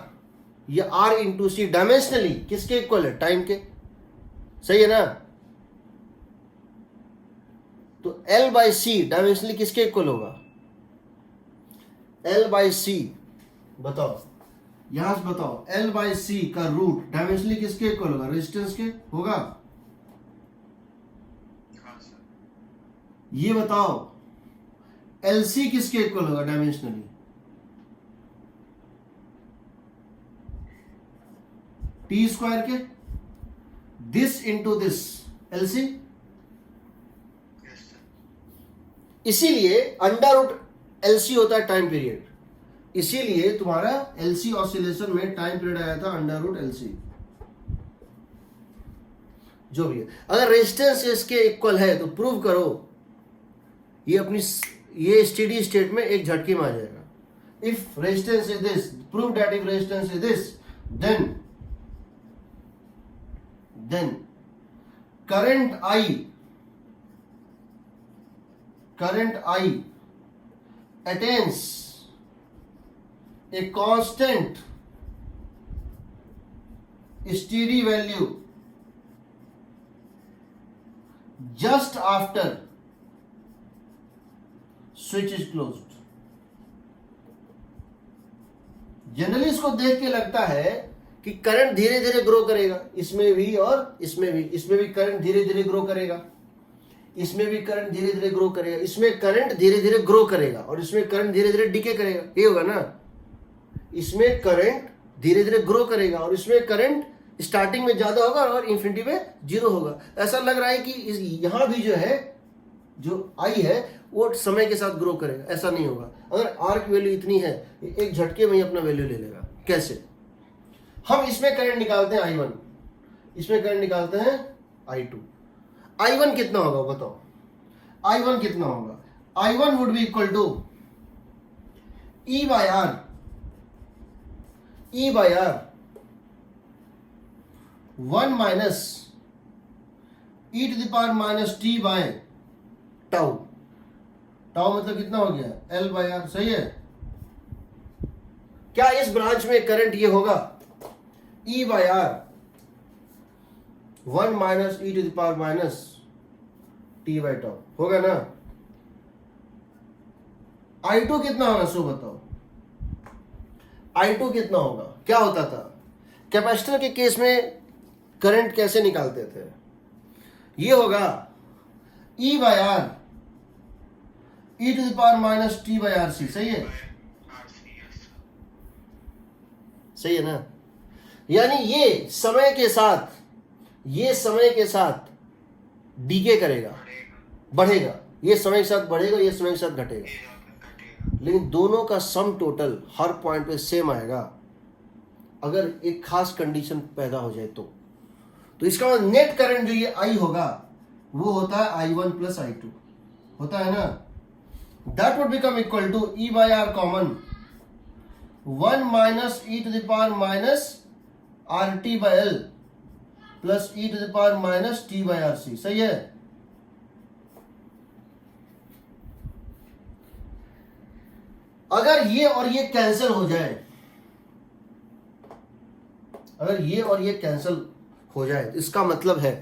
ये R/C डायमेंशनली किसके इक्वल है? टाइम के, सही है ना? तो L/C डायमेंशनली किसके इक्वल होगा? L/C बताओ, यहां से बताओ, L/C का रूट डायमेंशनली किसके इक्वल होगा? रेजिस्टेंस के होगा? ये बताओ LC किसके इक्वल होगा डायमेंशनली? T² के, दिस इंटू दिस LC। इसीलिए √LC होता है टाइम पीरियड, इसीलिए तुम्हारा LC ऑसिलेशन में टाइम पीरियड आया था √LC। जो भी है, अगर रेजिस्टेंस इसके इक्वल है तो प्रूव करो ये स्टेडी स्टेट में एक झटके में आ जाएगा। If resistance is this, prove that if resistance is this, then current I attains a constant steady value just after switch is closed। Generally इसको देख के लगता है कि करंट धीरे धीरे ग्रो करेगा, इसमें भी और इसमें भी करंट धीरे धीरे ग्रो करेगा, इसमें भी करंट धीरे धीरे ग्रो करेगा, इसमें करंट धीरे धीरे ग्रो करेगा और इसमें करंट धीरे धीरे डिके करेगा। ये होगा ना, इसमें करंट धीरे धीरे ग्रो करेगा और इसमें करंट स्टार्टिंग में ज्यादा होगा और इंफिनिटी में 0 होगा। ऐसा लग रहा है कि यहां भी जो है, जो I है वो समय के साथ ग्रो करेगा। ऐसा नहीं होगा। अगर R की वैल्यू इतनी है, एक झटके में ही अपना वैल्यू ले लेगा। कैसे? हम इसमें करंट निकालते हैं I1, इसमें करंट निकालते हैं I2। I1 कितना होगा बताओ? I1 कितना होगा? I1 would be equal to E/R 1 minus e⁻t/τ। Tau मतलब कितना हो गया? L/R, सही है? क्या इस ब्रांच में करंट ये होगा? E/R 1 माइनस e⁻t/τ होगा ना? I2 कितना होगा सो बताओ? I2 कितना होगा? क्या होता था कैपेसिटर के केस में? करंट कैसे निकालते थे? ये होगा E/R e⁻t/RC, सही है? सही है ना? यानी ये समय के साथ डीके करेगा, बढ़ेगा। ये समय के साथ बढ़ेगा, ये समय के साथ घटेगा, लेकिन दोनों का सम टोटल हर पॉइंट पे सेम आएगा अगर एक खास कंडीशन पैदा हो जाए तो इसका मतलब नेट करंट जो ये I होगा वो होता है I1 प्लस I2, होता है ना? that would become equal to e by r common 1 minus e to the power minus rt by l plus e to the power minus t by rc. सही है? अगर ये और ये कैंसिल हो जाए, अगर ये और ये कैंसिल हो जाए, इसका मतलब है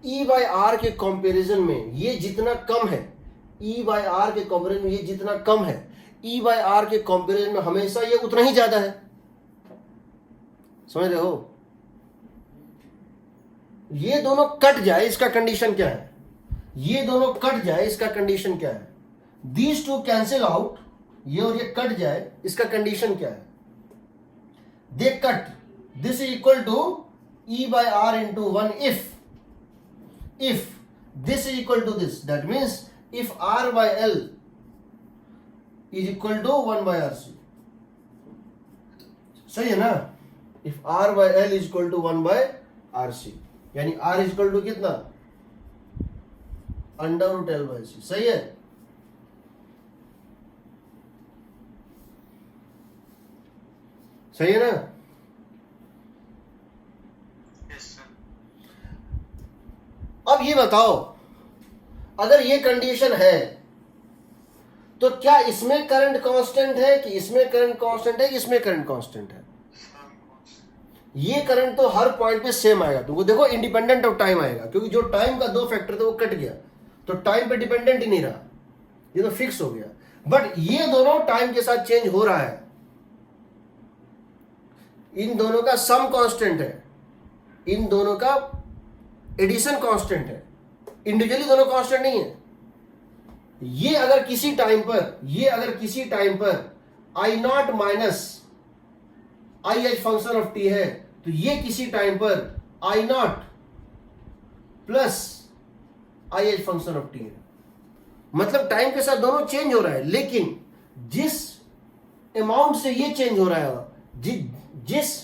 e बाय आर के कंपैरिजन में ये जितना कम है, e बाय आर के कंपैरिजन में ये जितना कम है, e बाय आर के कंपैरिजन में हमेशा ये उतना ही ज्यादा है। समझ रहे हो? ये दोनों कट जाए, इसका कंडीशन क्या है? ये दोनों कट जाए, इसका कंडीशन क्या है? These two cancel out, ये और ये कट जाए, इसका कंडीशन क्या है? They cut. This is equal to e by r into 1 if this is equal to this. That means if r by l is equal to 1 by rc. सही है ना? If r by l is equal to 1 by rc, यानी r is equal to कितना? Under root l by c. सही है? सही है ना? Yes sir. अब ये बताओ, अगर ये कंडीशन है तो क्या इसमें करंट कांस्टेंट है कि इसमें करंट कांस्टेंट है कि इसमें करंट कांस्टेंट है? ये करंट तो हर पॉइंट पे सेम आएगा तुमको। देखो इंडिपेंडेंट ऑफ टाइम आएगा, क्योंकि जो टाइम का दो फैक्टर थे वो कट गया, तो टाइम पे डिपेंडेंट ही नहीं रहा, ये तो फिक्स हो गया। बट ये दोनों टाइम के साथ चेंज हो रहा है, इन दोनों का सम कांस्टेंट है, इन दोनों का एडिशन कांस्टेंट है, इंडिविजुअली दोनों कांस्टेंट नहीं है। ये अगर किसी टाइम पर I naught minus I H function of T है, तो ये किसी टाइम पर I naught plus I H function of T है। मतलब टाइम के साथ दोनों चेंज हो रहा है, लेकिन जिस अमाउंट से ये चेंज हो रहा है, जिस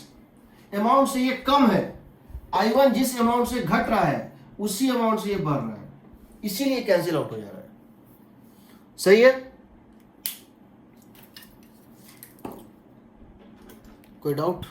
अमाउंट से ये कम है, I1 जिस अमाउंट से घट रहा है उसी अमाउंट से ये बढ़ रहा है, इसीलिए कैंसिल आउट हो जा रहा है। सही है? कोई डाउट?